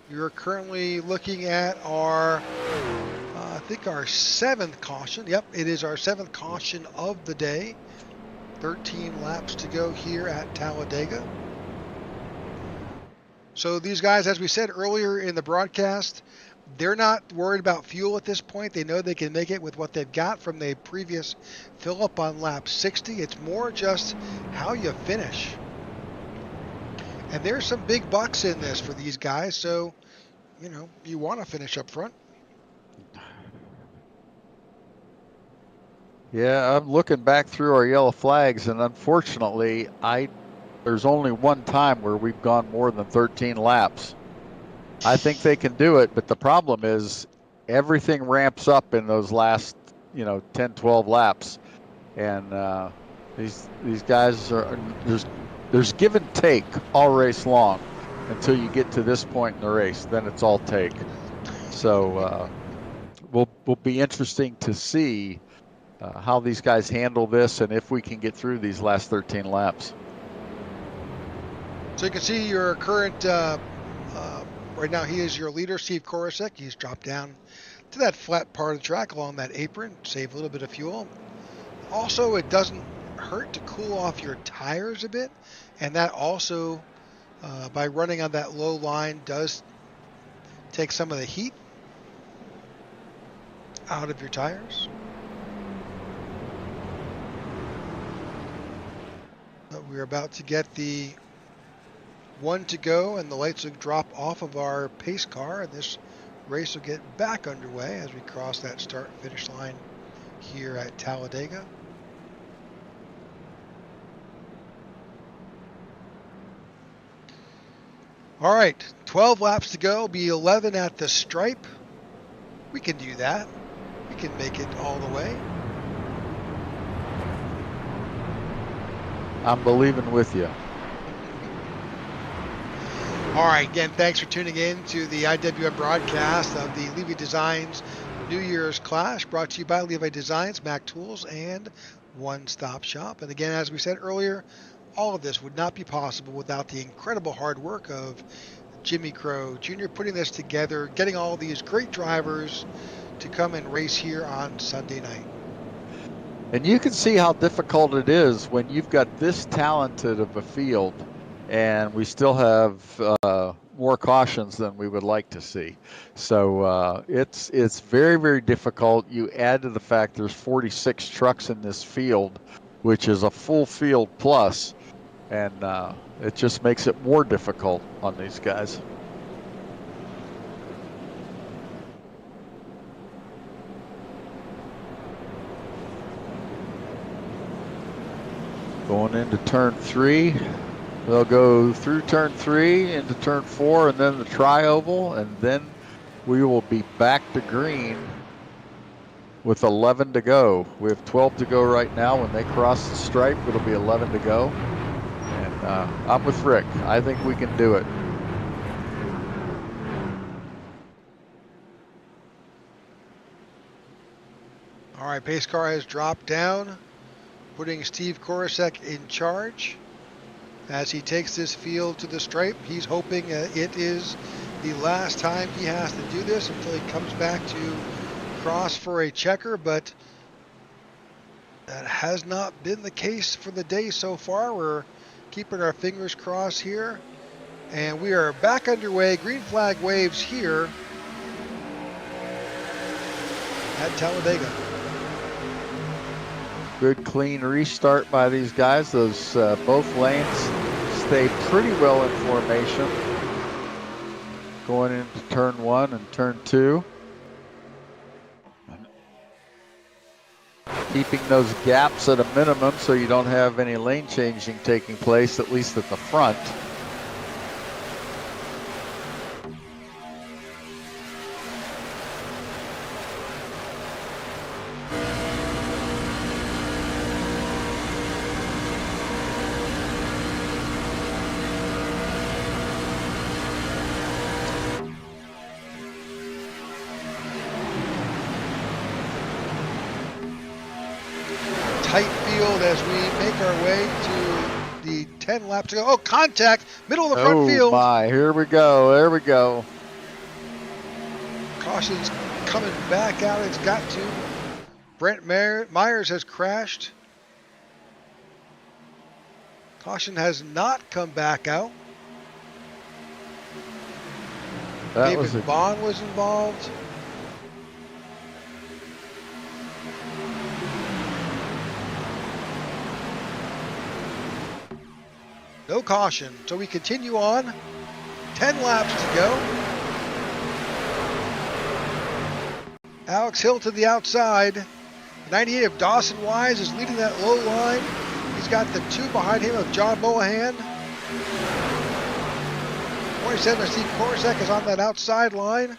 You're currently looking at our, I think our 7th caution. Yep, it is our 7th caution of the day. 13 laps to go here at Talladega. So these guys, as we said earlier in the broadcast, they're not worried about fuel at this point. They know they can make it with what they've got from the previous fill up on lap 60. It's more just how you finish. And there's some big bucks in this for these guys, so, you know, you want to finish up front. Yeah, I'm looking back through our yellow flags, and unfortunately, there's only one time where we've gone more than 13 laps. I think they can do it, but the problem is everything ramps up in those last, 10, 12 laps. And these guys there's give and take all race long until you get to this point in the race. Then it's all take. So will be interesting to see how these guys handle this and if we can get through these last 13 laps. So you can see your current, right now he is your leader, Steve Korosek. He's dropped down to that flat part of the track along that apron, save a little bit of fuel. Also, it doesn't hurt to cool off your tires a bit, and that also, by running on that low line, does take some of the heat out of your tires. But we're about to get the 1 to go, and the lights will drop off of our pace car, and this race will get back underway as we cross that start-finish line here at Talladega. All right, 12 laps to go, be 11 at the stripe. We can do that. We can make it all the way. I'm believing with you. All right, again, thanks for tuning in to the IWM broadcast of the Levy Designs New Year's Clash, brought to you by Levi Designs, Mac Tools, and One Stop Shop. And again, as we said earlier, all of this would not be possible without the incredible hard work of Jimmy Crow Jr. putting this together, getting all these great drivers to come and race here on Sunday night. And you can see how difficult it is when you've got this talented of a field and we still have more cautions than we would like to see. So it's very, very difficult. You add to the fact there's 46 trucks in this field, which is a full field plus, and it just makes it more difficult on these guys. Going into turn 3. They'll go through turn 3 into turn 4 and then the tri-oval, and then we will be back to green with 11 to go. We have 12 to go right now. When they cross the stripe, it'll be 11 to go. And I'm with Rick. I think we can do it. All right, pace car has dropped down, putting Steve Korosek in charge. As he takes this field to the stripe, he's hoping it is the last time he has to do this until he comes back to cross for a checker, but that has not been the case for the day so far. We're keeping our fingers crossed here, and we are back underway. Green flag waves here at Talladega. Good clean restart by these guys. Those both lanes stay pretty well in formation going into turn 1 and turn 2. Keeping those gaps at a minimum so you don't have any lane changing taking place, at least at the front. Tight field as we make our way to the 10 laps to go. Oh, contact, middle of the front field. Oh my, here we go, there we go. Caution's coming back out. It's got to. Brent Myers has crashed. Caution has not come back out. David Bond was involved. No caution. So we continue on. 10 laps to go. Alex Hill to the outside. 98 of Dawson Wise is leading that low line. He's got the 2 behind him of John Mohan. 27 of Steve Korsak is on that outside line.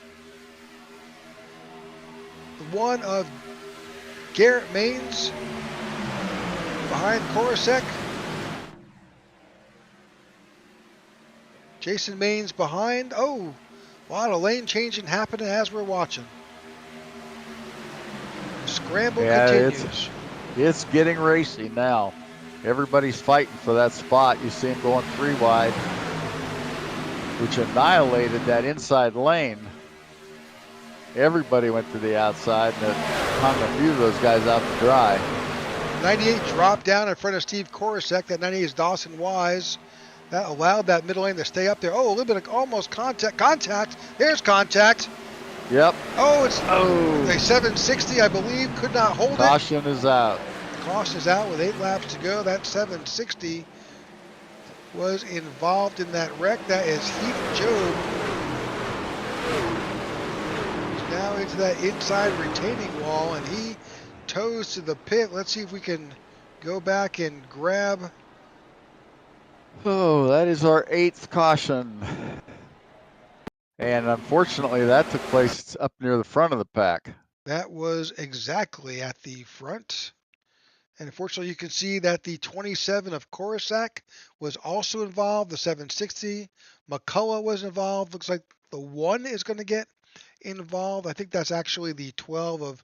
The 1 of Garrett Maines behind Korsak. Jason Maines behind. Oh, a lot of lane changing happening as we're watching. Scramble continues. It's getting racy now. Everybody's fighting for that spot. You see him going 3 wide, which annihilated that inside lane. Everybody went to the outside, and it hung a few of those guys out to dry. 98 dropped down in front of Steve Korsak. That 98 is Dawson Wise. That allowed that middle lane to stay up there. Oh, a little bit of almost contact. Contact. There's contact. Yep. Oh, it's a 760, I believe. Could not hold it. Caution is out. Caution is out with 8 laps to go. That 760 was involved in that wreck. That is Heath Job. He's now into that inside retaining wall, and he toes to the pit. Let's see if we can go back and grab. Oh, that is our 8th caution. And unfortunately, that took place up near the front of the pack. That was exactly at the front. And unfortunately, you can see that the 27 of Korsak was also involved. The 760, McCullough was involved. Looks like the 1 is going to get involved. I think that's actually the 12 of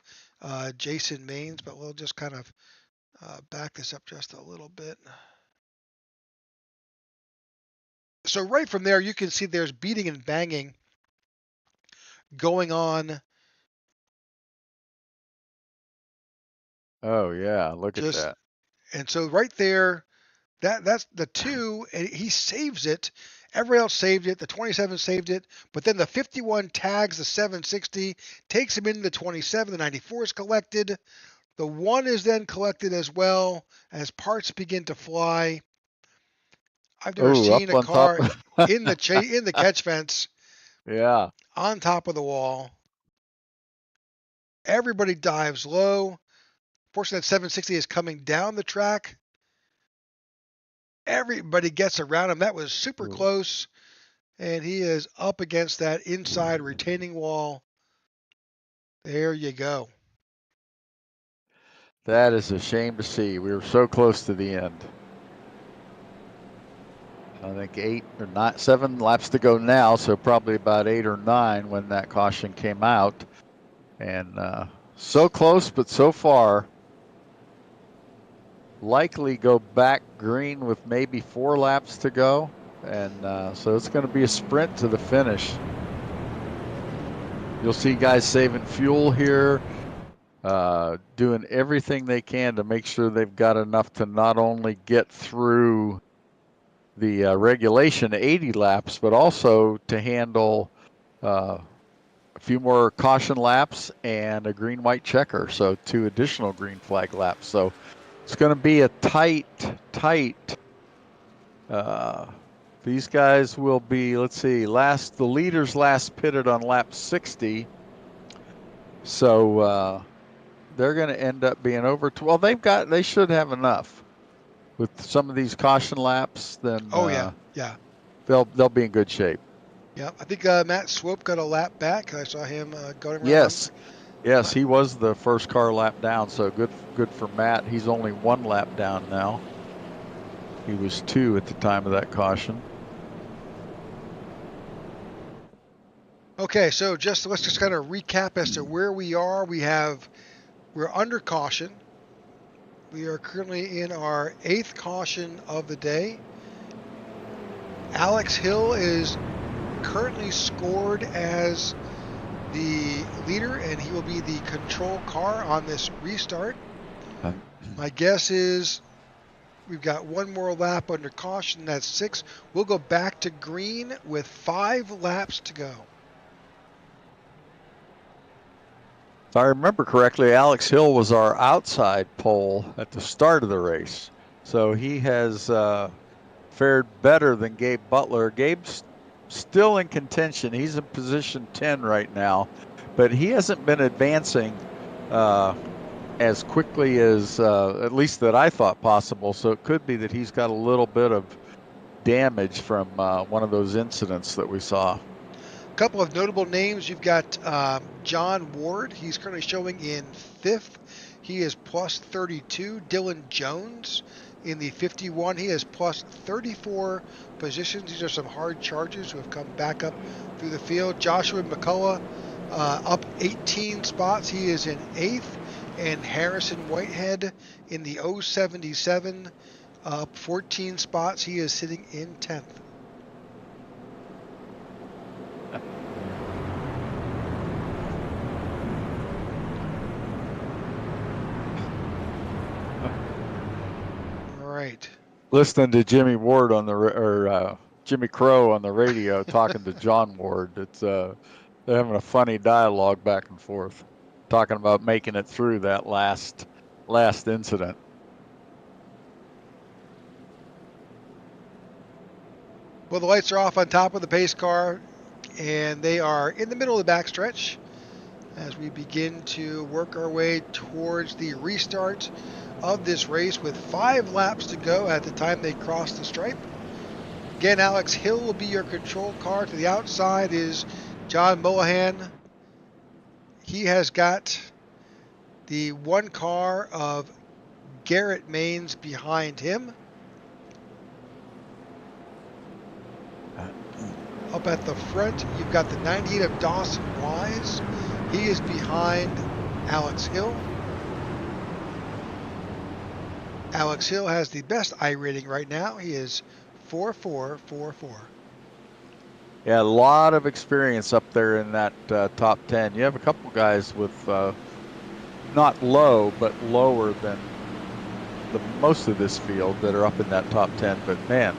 Jason Maines, but we'll just kind of back this up just a little bit. So right from there, you can see there's beating and banging going on. Oh yeah, look at that. And so right there, that's the 2, and he saves it. Everybody else saved it. The 27 saved it, but then the 51 tags the 760, takes him into the 27. The 94 is collected. The 1 is then collected as well as parts begin to fly. I've never seen a car in the catch fence. Yeah. On top of the wall. Everybody dives low. Fortunately, that 760 is coming down the track. Everybody gets around him. That was super close. And he is up against that inside retaining wall. There you go. That is a shame to see. We were so close to the end. I think 8 or 7 laps to go now, so probably about 8 or 9 when that caution came out. And so close, but so far. Likely go back green with maybe 4 laps to go. And so it's going to be a sprint to the finish. You'll see guys saving fuel here, doing everything they can to make sure they've got enough to not only get through the regulation 80 laps, but also to handle a few more caution laps and a green-white checker, so 2 additional green flag laps. So it's going to be a tight. These guys will be, let's see, the leaders last pitted on lap 60. So they're going to end up being over. Well, they should have enough. With some of these caution laps, then yeah, they'll be in good shape. Yeah, I think Matt Swope got a lap back. I saw him going around. Yes, he was the first car lap down, so good for Matt. He's only 1 lap down now. He was 2 at the time of that caution. Okay, so let's just kind of recap as to where we are. We're under caution. We are currently in our 8th caution of the day. Alex Hill is currently scored as the leader, and he will be the control car on this restart. My guess is we've got one more lap under caution. That's 6. We'll go back to green with 5 laps to go. If I remember correctly, Alex Hill was our outside pole at the start of the race. So he has fared better than Gabe Butler. Gabe's still in contention. He's in position 10 right now, but he hasn't been advancing as quickly as at least that I thought possible. So it could be that he's got a little bit of damage from one of those incidents that we saw. A couple of notable names. You've got John Ward. He's currently showing in 5th. He is plus 32. Dylan Jones in the 51. He is plus 34 positions. These are some hard chargers who have come back up through the field. Joshua McCullough up 18 spots. He is in 8th. And Harrison Whitehead in the 077 up 14 spots. He is sitting in 10th. Right. Listening to Jimmy Ward on the Jimmy Crow on the radio talking to John Ward. It's they're having a funny dialogue back and forth, talking about making it through that last incident. Well, the lights are off on top of the pace car, and they are in the middle of the backstretch as we begin to work our way towards the restart of this race with 5 laps to go at the time they cross the stripe. Again, Alex Hill will be your control car. To the outside is John Mullahan. He has got the one car of Garrett Maines behind him. Up at the front, you've got the 98 of Dawson Wise. He is behind Alex Hill. Alex Hill has the best I rating right now. He is 4.444. Yeah, a lot of experience up there in that top 10. You have a couple guys with not low, but lower than the most of this field that are up in that top 10. But man,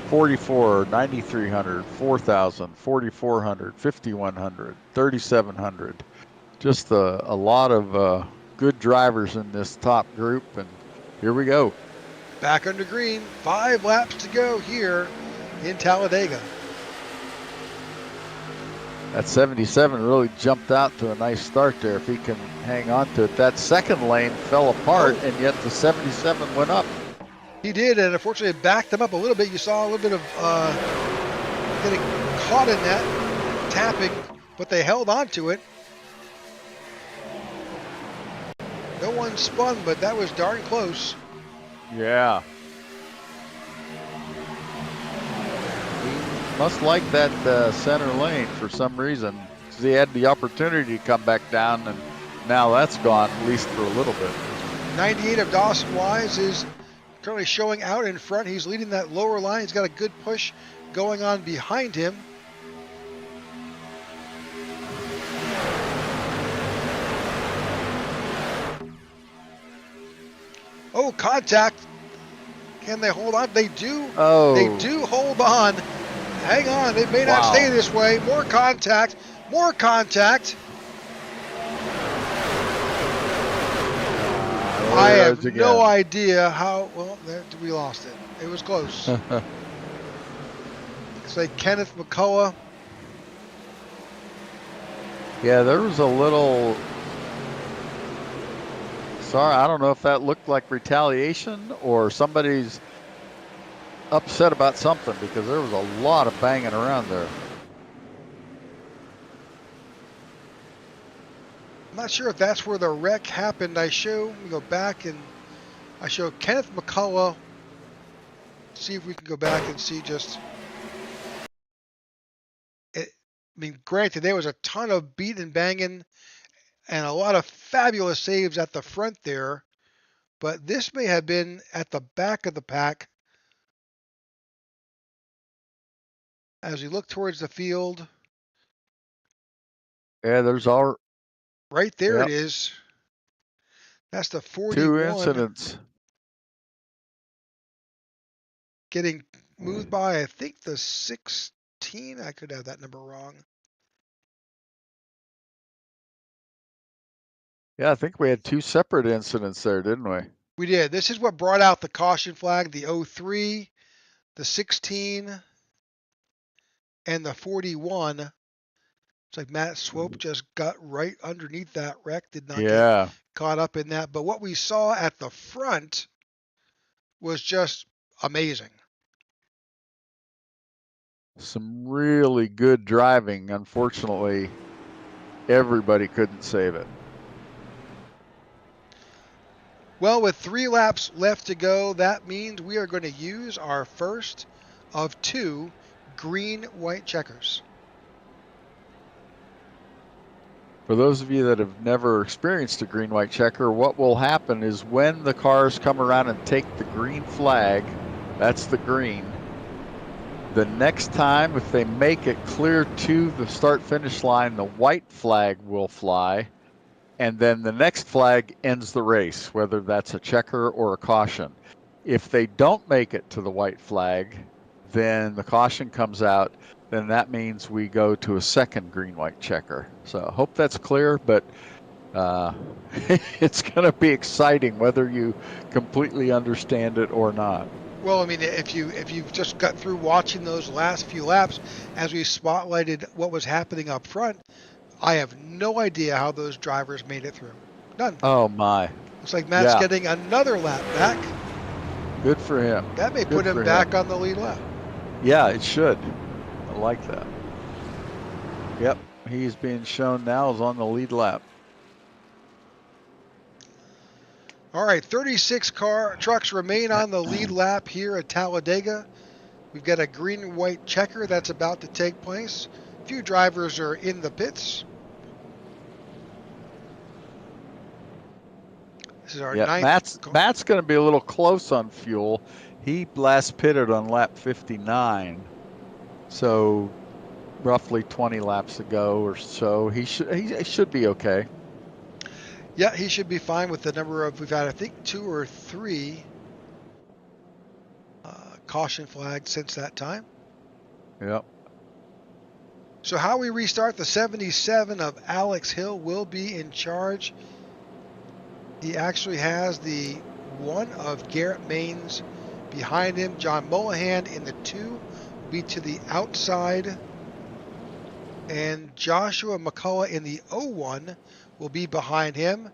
44, 9,300, 4,000, 4,400, 5,100, 3,700. Just a lot of good drivers in this top group, and here we go. Back under green, 5 laps to go here in Talladega. That 77 really jumped out to a nice start there if he can hang on to it. That second lane fell apart, and yet the 77 went up. He did, and unfortunately it backed them up a little bit. You saw a little bit of getting caught in that, tapping, but they held on to it. No one spun, but that was darn close. Yeah. He must like that center lane for some reason. He had the opportunity to come back down, and now that's gone, at least for a little bit. 98 of Dawson Wise is currently showing out in front. He's leading that lower line. He's got a good push going on behind him. Oh, contact. Can they hold on? They do. Oh. They do hold on. Hang on. They may not stay this way. More contact. More contact. I have no idea how. Well, we lost it. It was close. It's like Kenneth McCullough. Yeah, there was a little. Sorry, I don't know if that looked like retaliation or somebody's upset about something, because there was a lot of banging around there. I'm not sure if that's where the wreck happened. Let me go back and I show Kenneth McCullough. See if we can go back and see just. I mean, granted, there was a ton of beating and banging and a lot of fabulous saves at the front there, but this may have been at the back of the pack. As we look towards the field, Yeah, there's all Right there yep. it is. That's the 41. 2 incidents. Getting moved by, I think, the 16. I could have that number wrong. Yeah, I think we had 2 separate incidents there, didn't we? We did. This is what brought out the caution flag, the 03, the 16, and the 41. It's like Matt Swope just got right underneath that wreck, did not get caught up in that. But what we saw at the front was just amazing. Some really good driving. Unfortunately, everybody couldn't save it. Well, with 3 laps left to go, that means we are going to use our first of 2 green-white checkers. For those of you that have never experienced a green-white checker, what will happen is when the cars come around and take the green flag, that's the green, the next time, if they make it clear to the start-finish line, the white flag will fly, and then the next flag ends the race, whether that's a checker or a caution. If they don't make it to the white flag, then the caution comes out, then that means we go to a second green-white checker. So I hope that's clear, but it's going to be exciting whether you completely understand it or not. Well, I mean, if you've just got through watching those last few laps, as we spotlighted what was happening up front, I have no idea how those drivers made it through. None. Oh my! Looks like Matt's getting another lap back. Good for him. That may put him back on the lead lap. Yeah, it should. I like that. Yep, he's being shown now as on the lead lap. All right, 36 trucks remain on the lead lap here at Talladega. We've got a green and white checker that's about to take place. A few drivers are in the pits. This is our ninth. Matt's going to be a little close on fuel. He last pitted on lap 59, so roughly 20 laps to go or so. He should be okay. Yeah, he should be fine with the number of, we've had, I think, 2 or 3 caution flags since that time. Yep. So how we restart, the 77 of Alex Hill will be in charge. He actually has the 1 of Garrett Maines behind him. John Mullahan in the 2 will be to the outside. And Joshua McCullough in the 01 will be behind him.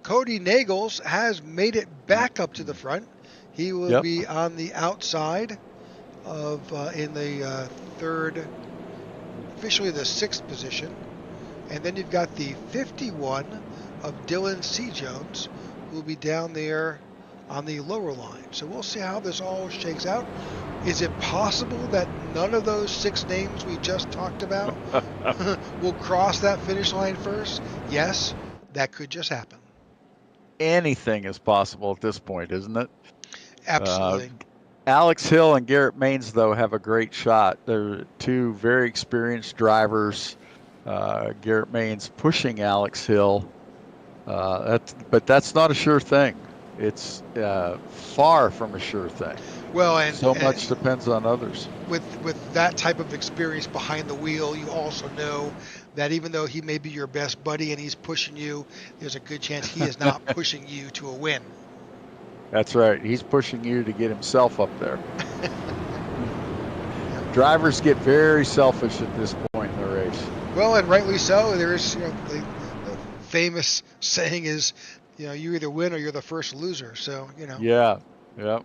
Cody Nagels has made it back up to the front. He will be on the outside of in the third, officially the 6th position. And then you've got the 51 of Dylan C. Jones, who will be down there on the lower line. So we'll see how this all shakes out. Is it possible that none of those 6 names we just talked about will cross that finish line first? Yes, that could just happen. Anything is possible at this point, isn't it? Absolutely. Alex Hill and Garrett Maines, though, have a great shot. They're 2 very experienced drivers. Garrett Maines pushing Alex Hill. But that's not a sure thing. It's far from a sure thing. Well, and so much depends on others. With that type of experience behind the wheel, you also know that even though he may be your best buddy and he's pushing you, there's a good chance he is not pushing you to a win. That's right. He's pushing you to get himself up there. Drivers get very selfish at this point in the race. Well, and rightly so. There is, the famous saying is, you either win or you're the first loser. So, Yeah. Yep.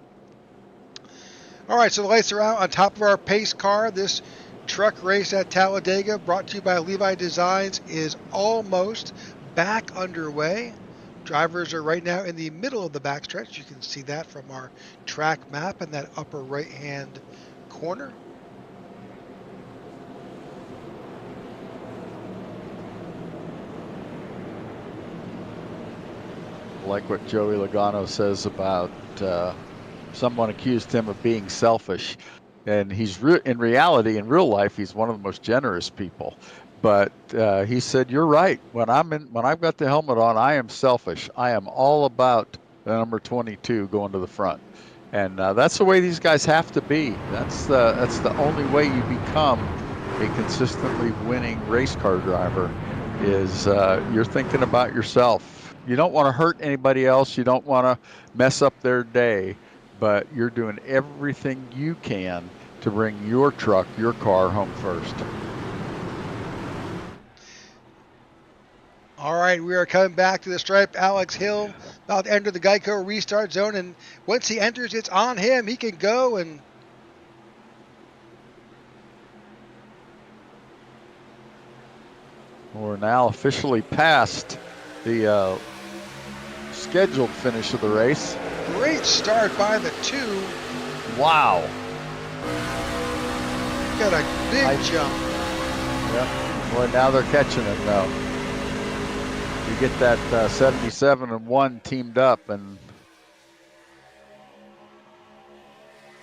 All right, so the lights are out on top of our pace car. This truck race at Talladega, brought to you by Levi Designs, is almost back underway. Drivers are right now in the middle of the backstretch. You can see that from our track map in that upper right-hand corner. Like what Joey Logano says about someone accused him of being selfish. And he's in reality, in real life, he's one of the most generous people. But he said, "You're right. When I've got the helmet on, I am selfish. I am all about the number 22 going to the front, and that's the way these guys have to be. That's the only way you become a consistently winning race car driver. Is you're thinking about yourself. You don't want to hurt anybody else. You don't want to mess up their day, but you're doing everything you can to bring your truck, your car home first." All right, we are coming back to the stripe. Alex Hill about to enter the Geico restart zone, and once he enters, it's on him. He can go, and we're now officially past the scheduled finish of the race. Great start by the 2. Wow. Got a big jump. Yep. Well, now they're catching it now. You get that 77 and 1 teamed up, and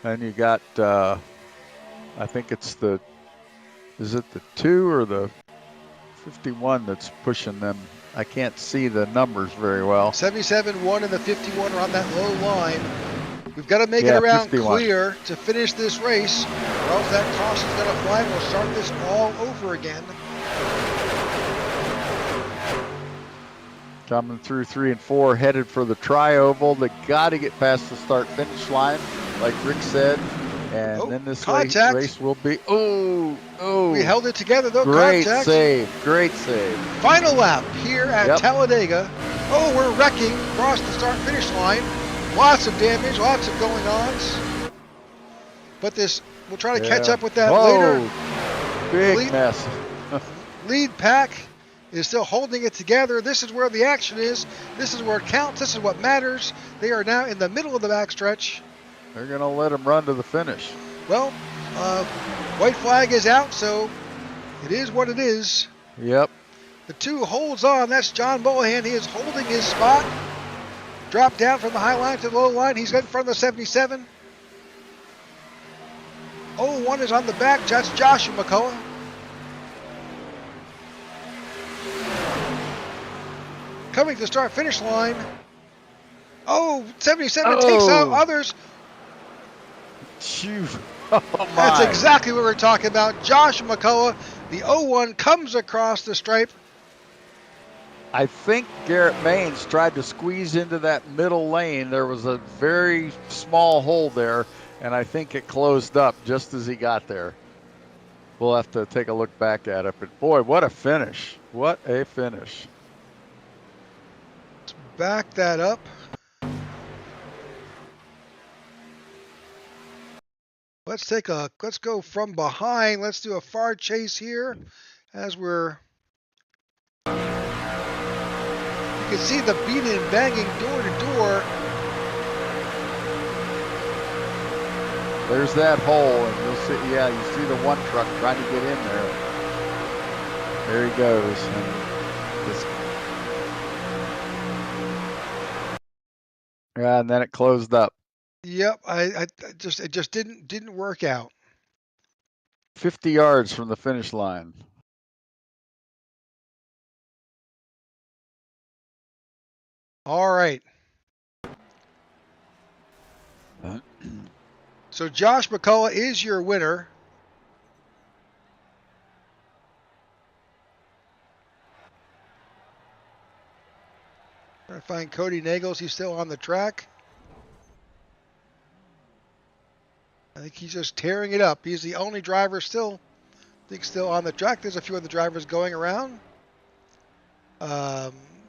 then you got I think it's is it the 2 or the 51 that's pushing them? I can't see the numbers very well. 77-1 and the 51 are on that low line. We've got to make it around 51. Clear to finish this race, or else that caution's going to fly and we'll start this all over again. Coming through 3 and 4, headed for the tri-oval. They got to get past the start-finish line, like Rick said. And then this race will be, we held it together though. Great contact. Great save. Final lap here at Talladega. Oh, we're wrecking across the start-finish line. Lots of damage, lots of going-ons. But we'll try to catch up with that later. Big mess. Lead pack is still holding it together. This is where the action is. This is where it counts. This is what matters. They are now in the middle of the backstretch. They're going to let them run to the finish. Well, white flag is out, so it is what it is. Yep. The 2 holds on. That's John Bohan. He is holding his spot. Dropped down from the high line to the low line. He's in front of the 77. 01 is on the back. That's Joshua McCullough. Coming to the start-finish line. 77 takes out others. Oh, that's exactly what we're talking about. Josh McCullough, the 01 comes across the stripe. I think Garrett Maines tried to squeeze into that middle lane. There was a very small hole there, and I think it closed up just as he got there. We'll have to take a look back at it. But boy, what a finish. What a finish. Let's back that up. Let's go from behind. Let's do a far chase here as you can see the beating and banging door to door. There's that hole, and you'll see, you see the one truck trying to get in there. There he goes. And then it closed up. Yep, it just didn't work out. 50 yards from the finish line. All right. So Josh McCullough is your winner. Trying to find Cody Nagels. He's still on the track. I think he's just tearing it up. He's the only driver still on the track. There's a few other drivers going around.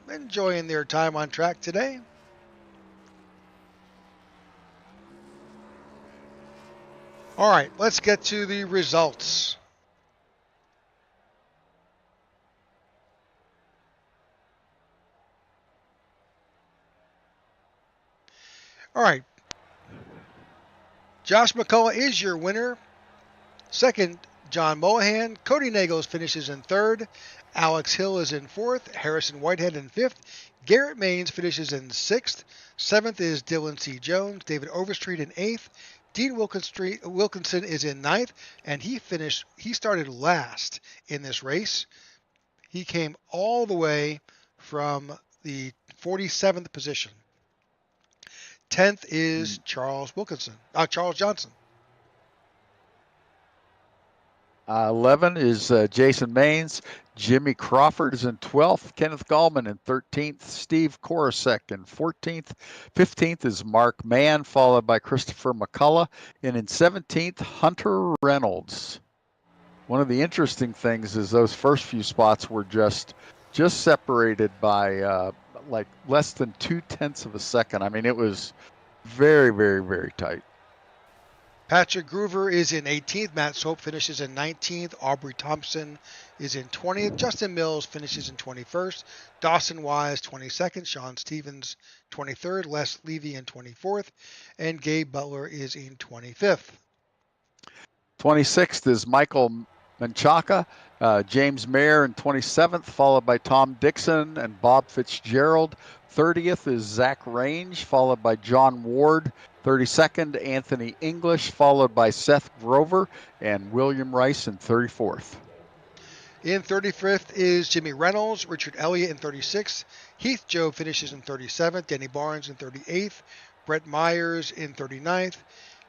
Enjoying their time on track today. All right, let's get to the results. All right. Josh McCullough is your winner. Second, John Mohan. Cody Nagels finishes in third. Alex Hill is in fourth. Harrison Whitehead in fifth. Garrett Maines finishes in sixth. Seventh is Dylan C. Jones. David Overstreet in eighth. Dean Wilkinson is in ninth, and he started last in this race. He came all the way from the 47th position. 10th is Charles Johnson. 11 is Jason Maines. Jimmy Crawford is in 12th. Kenneth Gallman in 13th. Steve Korosek in 14th. 15th is Mark Mann, followed by Christopher McCullough. And in 17th, Hunter Reynolds. One of the interesting things is those first few spots were just separated by like less than 0.2 of a second. I mean, it was very, very, very tight. Patrick Groover is in 18th. Matt Soap finishes in 19th. Aubrey Thompson is in 20th. Justin Mills finishes in 21st. Dawson Wise, 22nd. Sean Stevens, 23rd. Les Levy in 24th. And Gabe Butler is in 25th. 26th is Michael Menchaca. James Mayer in 27th, followed by Tom Dixon and Bob Fitzgerald. 30th is Zach Range, followed by John Ward. 32nd, Anthony English, followed by Seth Grover and William Rice in 34th. In 35th is Jimmy Reynolds, Richard Elliott in 36th. Heath Joe finishes in 37th. Danny Barnes in 38th. Brett Myers in 39th.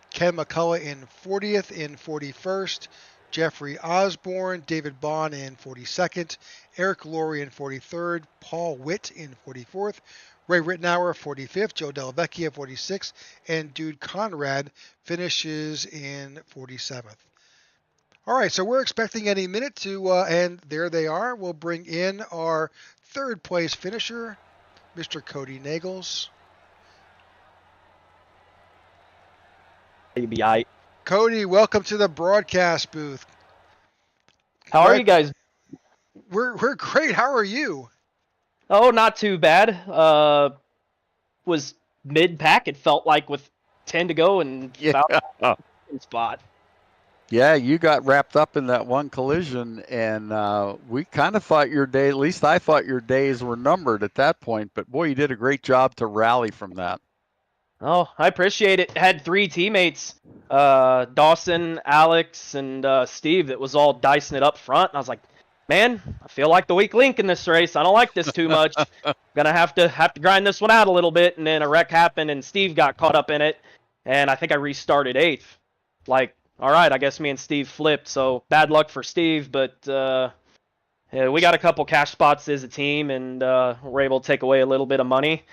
Ken McCullough in 40th. In 41st, Jeffrey Osborne, David Bond in 42nd. Eric Laurie in 43rd. Paul Witt in 44th. Ray Rittenauer, 45th, Joe Dellavecchia, 46th, and Dude Conrad finishes in 47th. All right, so we're expecting any minute to, and there they are. We'll bring in our third place finisher, Mr. Cody Nagels. Cody, welcome to the broadcast booth. How are you guys? We're great. How are you? Oh, not too bad. Was mid-pack, it felt like, with 10 to go, and found a spot. Yeah, you got wrapped up in that one collision, and we kind of thought your day, at least I thought your days were numbered at that point, but boy, you did a great job to rally from that. Oh, I appreciate it. Had 3 teammates, Dawson, Alex, and Steve, that was all dicing it up front, and I was like, man, I feel like the weak link in this race. I don't like this too much. Gonna have to grind this one out a little bit. And then a wreck happened, and Steve got caught up in it. And I think I restarted 8th. Like, all right, I guess me and Steve flipped. So bad luck for Steve, but yeah, we got a couple cash spots as a team, and we're able to take away a little bit of money.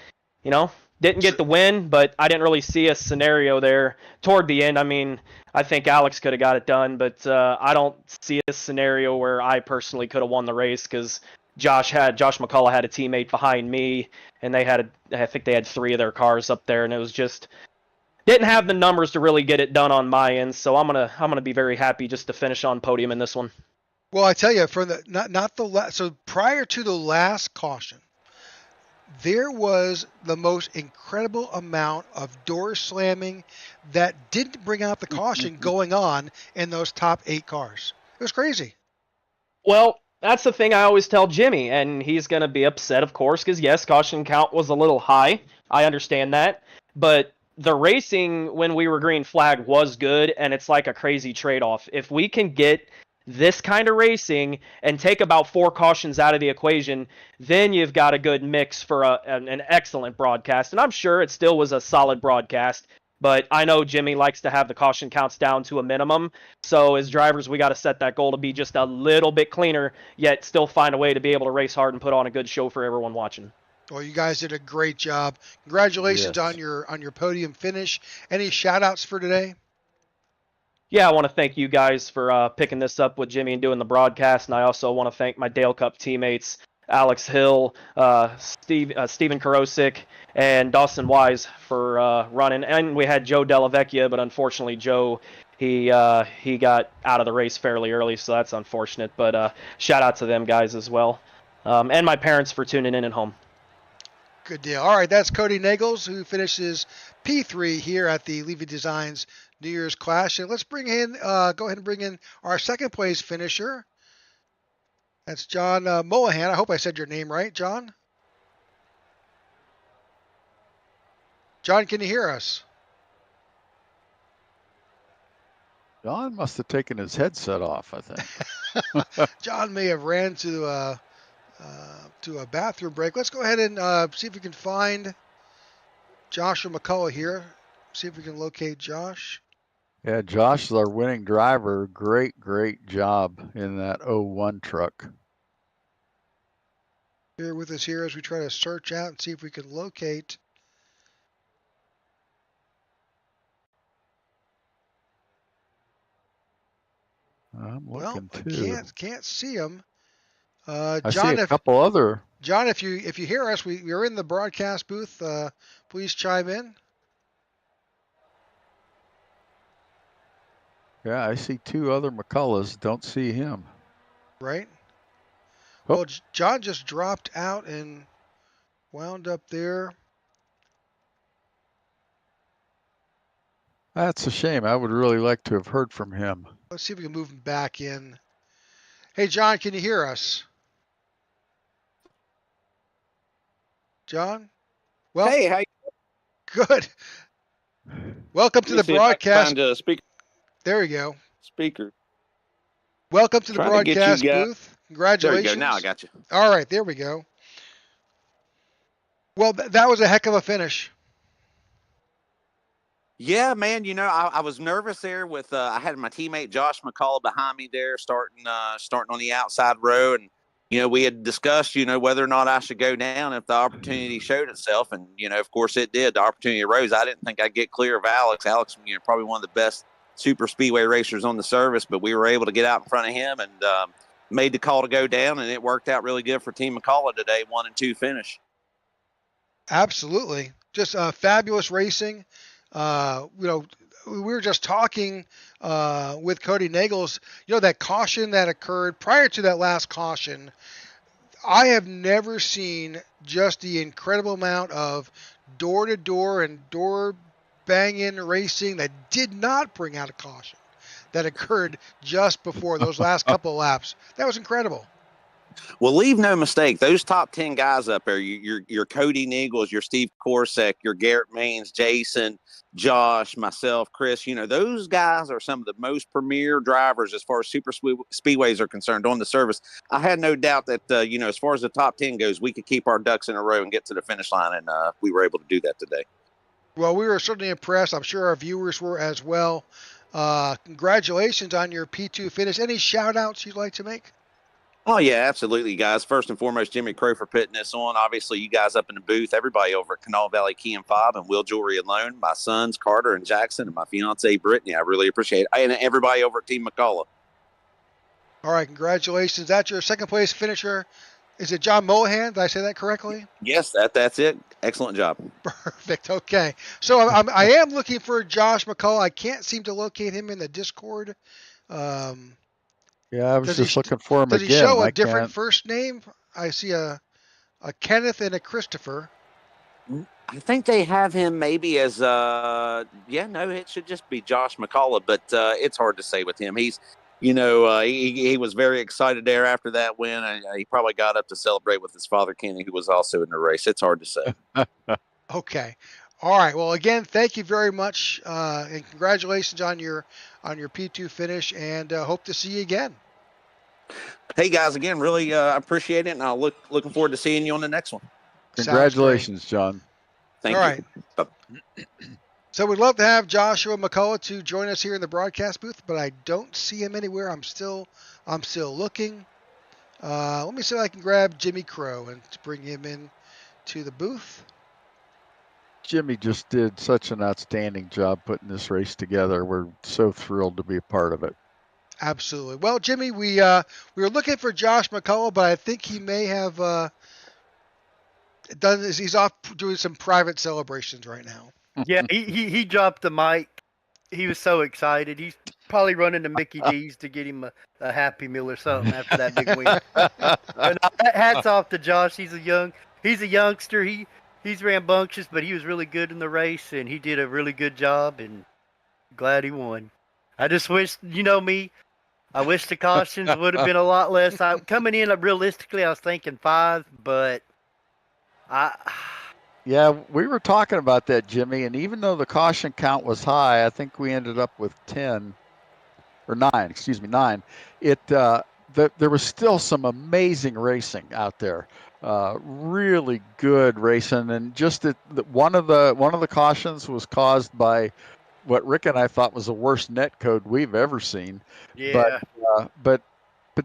You know, didn't get the win, but I didn't really see a scenario there toward the end. I mean, I think Alex could have got it done, but I don't see a scenario where I personally could have won the race, because Josh McCullough had a teammate behind me, and I think they had 3 of their cars up there, and it was just didn't have the numbers to really get it done on my end. So I'm gonna be very happy just to finish on podium in this one. Well, I tell you, for the not the last, so prior to the last caution, there was the most incredible amount of door slamming that didn't bring out the caution going on in those top 8 cars. It was crazy. Well, that's the thing I always tell Jimmy, and he's going to be upset, of course, because yes, caution count was a little high. I understand that. But the racing when we were green flag was good, and it's like a crazy trade-off. If we can get this kind of racing and take about 4 cautions out of the equation, then you've got a good mix for an excellent broadcast. And I'm sure it still was a solid broadcast, but I know Jimmy likes to have the caution counts down to a minimum. So as drivers, we got to set that goal to be just a little bit cleaner, yet still find a way to be able to race hard and put on a good show for everyone watching. Well, you guys did a great job. Congratulations on your podium finish. Any shout outs for today? Yeah, I want to thank you guys for picking this up with Jimmy and doing the broadcast, and I also want to thank my Dale Cup teammates, Alex Hill, Steven Korosik, and Dawson Wise for running. And we had Joe Dellavecchia, but unfortunately Joe, he got out of the race fairly early, so that's unfortunate. But shout out to them guys as well, and my parents for tuning in at home. Good deal. All right, that's Cody Nagels, who finishes P3 here at the Levy Designs New Year's Clash. And let's go ahead and bring in our second place finisher. That's John Mullahan. I hope I said your name right, John. John, can you hear us? John must have taken his headset off, I think. John may have ran to a bathroom break. Let's go ahead and see if we can find Joshua McCullough here. See if we can locate Josh. Yeah, Josh is our winning driver. Great job in that 01 truck. Here with us here as we try to search out and see if we can locate. I'm looking well, too. Can't see him. I John, see a couple other. John, if you hear us, we're in the broadcast booth. Please chime in. Yeah, I see two other McCulloughs. Don't see him. Right. Oh. Well, John just dropped out and wound up there. That's a shame. I would really like to have heard from him. Let's see if we can move him back in. Hey, John, can you hear us? John? Well, hey, how you good. Welcome to the broadcast. Speaker. There you go. Speaker. Welcome to the Trying to get broadcast you booth. Congratulations. There you go. Now I got you. All right, there we go. Well, that was a heck of a finish. Yeah, man. You know, I was nervous there with I had my teammate Josh McCullough behind me there, starting on the outside row, and you know we had discussed whether or not I should go down if the opportunity showed itself, and of course it did. The opportunity arose. I didn't think I'd get clear of Alex. Alex, probably one of the best super speedway racers on the service, but we were able to get out in front of him and made the call to go down, and it worked out really good for Team McCullough today. 1 and 2 finish. Absolutely, just fabulous racing. We were just talking with Cody Nagels. That caution that occurred prior to that last caution. I have never seen just the incredible amount of door-to-door and door bang-in racing that did not bring out a caution that occurred just before those last couple of laps. That was incredible. Well, leave no mistake. Those top 10 guys up there, your Cody Nagels, your Steve Korsek, your Garrett Maines, Jason, Josh, myself, Chris, those guys are some of the most premier drivers as far as super speedways are concerned on the service. I had no doubt that, as far as the top 10 goes, we could keep our ducks in a row and get to the finish line, and we were able to do that today. Well, we were certainly impressed. I'm sure our viewers were as well. Congratulations on your P2 finish. Any shout-outs you'd like to make? Oh, yeah, absolutely, guys. First and foremost, Jimmy Crow for putting this on. Obviously, you guys up in the booth, everybody over at Canal Valley Key and Fob and Will Jewelry and Loan, my sons, Carter and Jackson, and my fiancee, Brittany. I really appreciate it. And everybody over at Team McCullough. All right, congratulations. That's your second place finisher. Is it John Mohan? Did I say that correctly? Yes, that's it. Excellent job. Perfect. Okay. So I am looking for Josh McCullough. I can't seem to locate him in the Discord. Yeah, I was just looking for him again. Does he show a different first name? I see a Kenneth and a Christopher. I think they have him maybe as it should just be Josh McCullough, but it's hard to say with him. He's he was very excited there after that win, and he probably got up to celebrate with his father Kenny, who was also in the race. It's hard to say. Okay. All right. Well, again, thank you very much, and congratulations on your P2 finish, and hope to see you again. Hey guys, again, really appreciate it, and I'll looking forward to seeing you on the next one. Congratulations, John. Thank you. All right. So we'd love to have Joshua McCullough to join us here in the broadcast booth, but I don't see him anywhere. I'm still looking. Let me see if I can grab Jimmy Crow and bring him in to the booth. Jimmy just did such an outstanding job putting this race together. We're so thrilled to be a part of it. Absolutely. Well, Jimmy, we were looking for Josh McCullough, but I think he may have done this. He's off doing some private celebrations right now. Yeah, he dropped the mic. He was so excited. He's probably running to Mickey D's to get him a Happy Meal or something after that big win. But hats off to Josh. He's a youngster. He's rambunctious, but he was really good in the race, and he did a really good job, and glad he won. I just wish, me, I wish the cautions would have been a lot less. Coming in, realistically, I was thinking 5, but Yeah, we were talking about that, Jimmy, and even though the caution count was high, I think we ended up with 10. or 9, excuse me, 9, there was still some amazing racing out there. Really good racing, and just one of the cautions was caused by what Rick and I thought was the worst net code we've ever seen. Yeah. But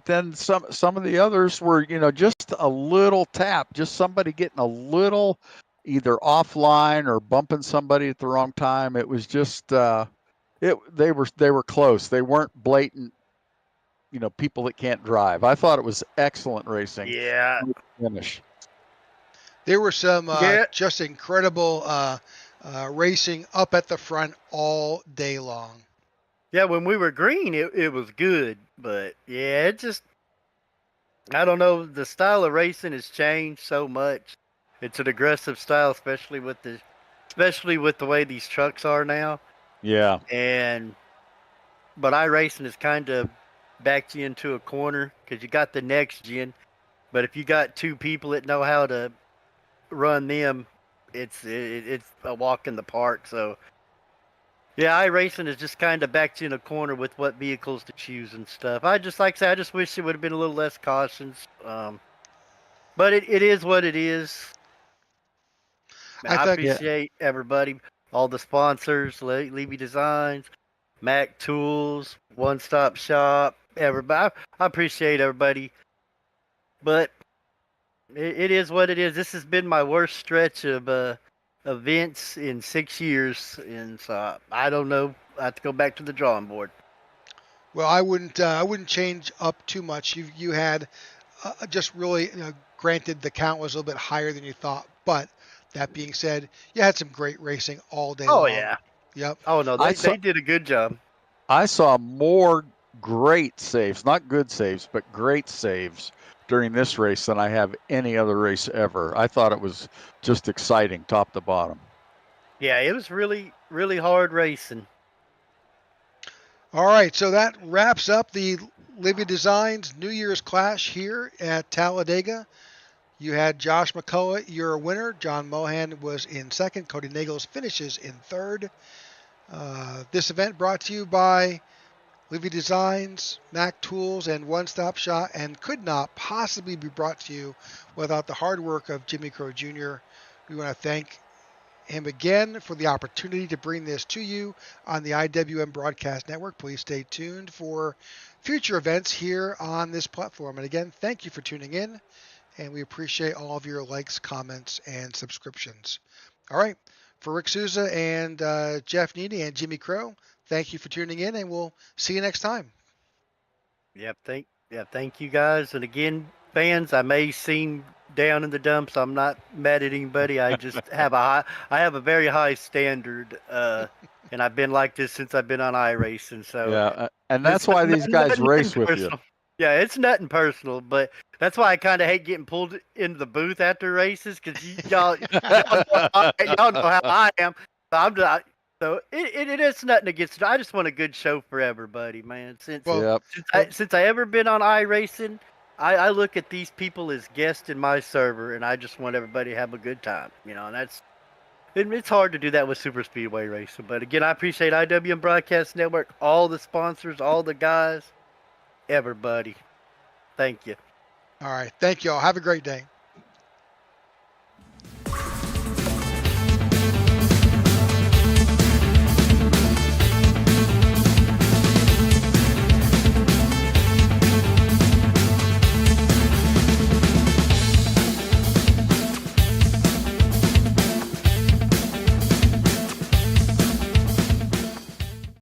then some of the others were, just a little tap, just somebody getting a little either offline or bumping somebody at the wrong time. It was just they were close. They weren't blatant, people that can't drive. I thought it was excellent racing. Yeah. Finish. There were some just incredible racing up at the front all day long. Yeah, when we were green, it was good, but yeah, it just, I don't know, the style of racing has changed so much. It's an aggressive style, especially with the way these trucks are now. Yeah. But iRacing has kind of backed you into a corner because you got the next gen, but if you got two people that know how to run them, it's a walk in the park. So yeah, iRacing is just kind of backed you in a corner with what vehicles to choose and stuff. I just wish it would have been a little less cautions. But it is what it is. I appreciate everybody, all the sponsors, Levy Designs, Mac Tools, One Stop Shop, everybody. I appreciate everybody. But it is what it is. This has been my worst stretch of events in 6 years, and so I don't know. I have to go back to the drawing board. Well, I wouldn't change up too much. You had just really, granted the count was a little bit higher than you thought, but that being said, you had some great racing all day long. Oh yeah. Yep. Oh no, they did a good job. I saw more great saves, not good saves, but great saves during this race than I have any other race ever. I thought it was just exciting, top to bottom. Yeah, it was really, really hard racing. All right, so that wraps up the Levy Designs New Year's Clash here at Talladega. You had Josh McCullough, your winner. John Mohan was in second. Cody Nagels finishes in third. This event brought to you by Levy Designs, Mac Tools, and One Stop Shop, and could not possibly be brought to you without the hard work of Jimmy Crow Jr. We want to thank him again for the opportunity to bring this to you on the IWM Broadcast Network. Please stay tuned for future events here on this platform. And again, thank you for tuning in, and we appreciate all of your likes, comments, and subscriptions. All right, for Rick Souza and Jeff Needy and Jimmy Crow, thank you for tuning in, and we'll see you next time. Yep, thank you guys. And again, fans, I may seem down in the dumps. I'm not mad at anybody. I just have a very high standard, and I've been like this since I've been on iRacing. So yeah, and that's why these guys race with you. Yeah, it's nothing personal, but that's why I kind of hate getting pulled into the booth after races because y'all know how I am. So it is nothing against it. I just want a good show for everybody, man. Since I ever been on iRacing, I look at these people as guests in my server, and I just want everybody to have a good time, and it's hard to do that with super speedway racing. But again, I appreciate IWM Broadcast Network, all the sponsors, all the guys, everybody. Thank you. All right. Thank you all. Have a great day.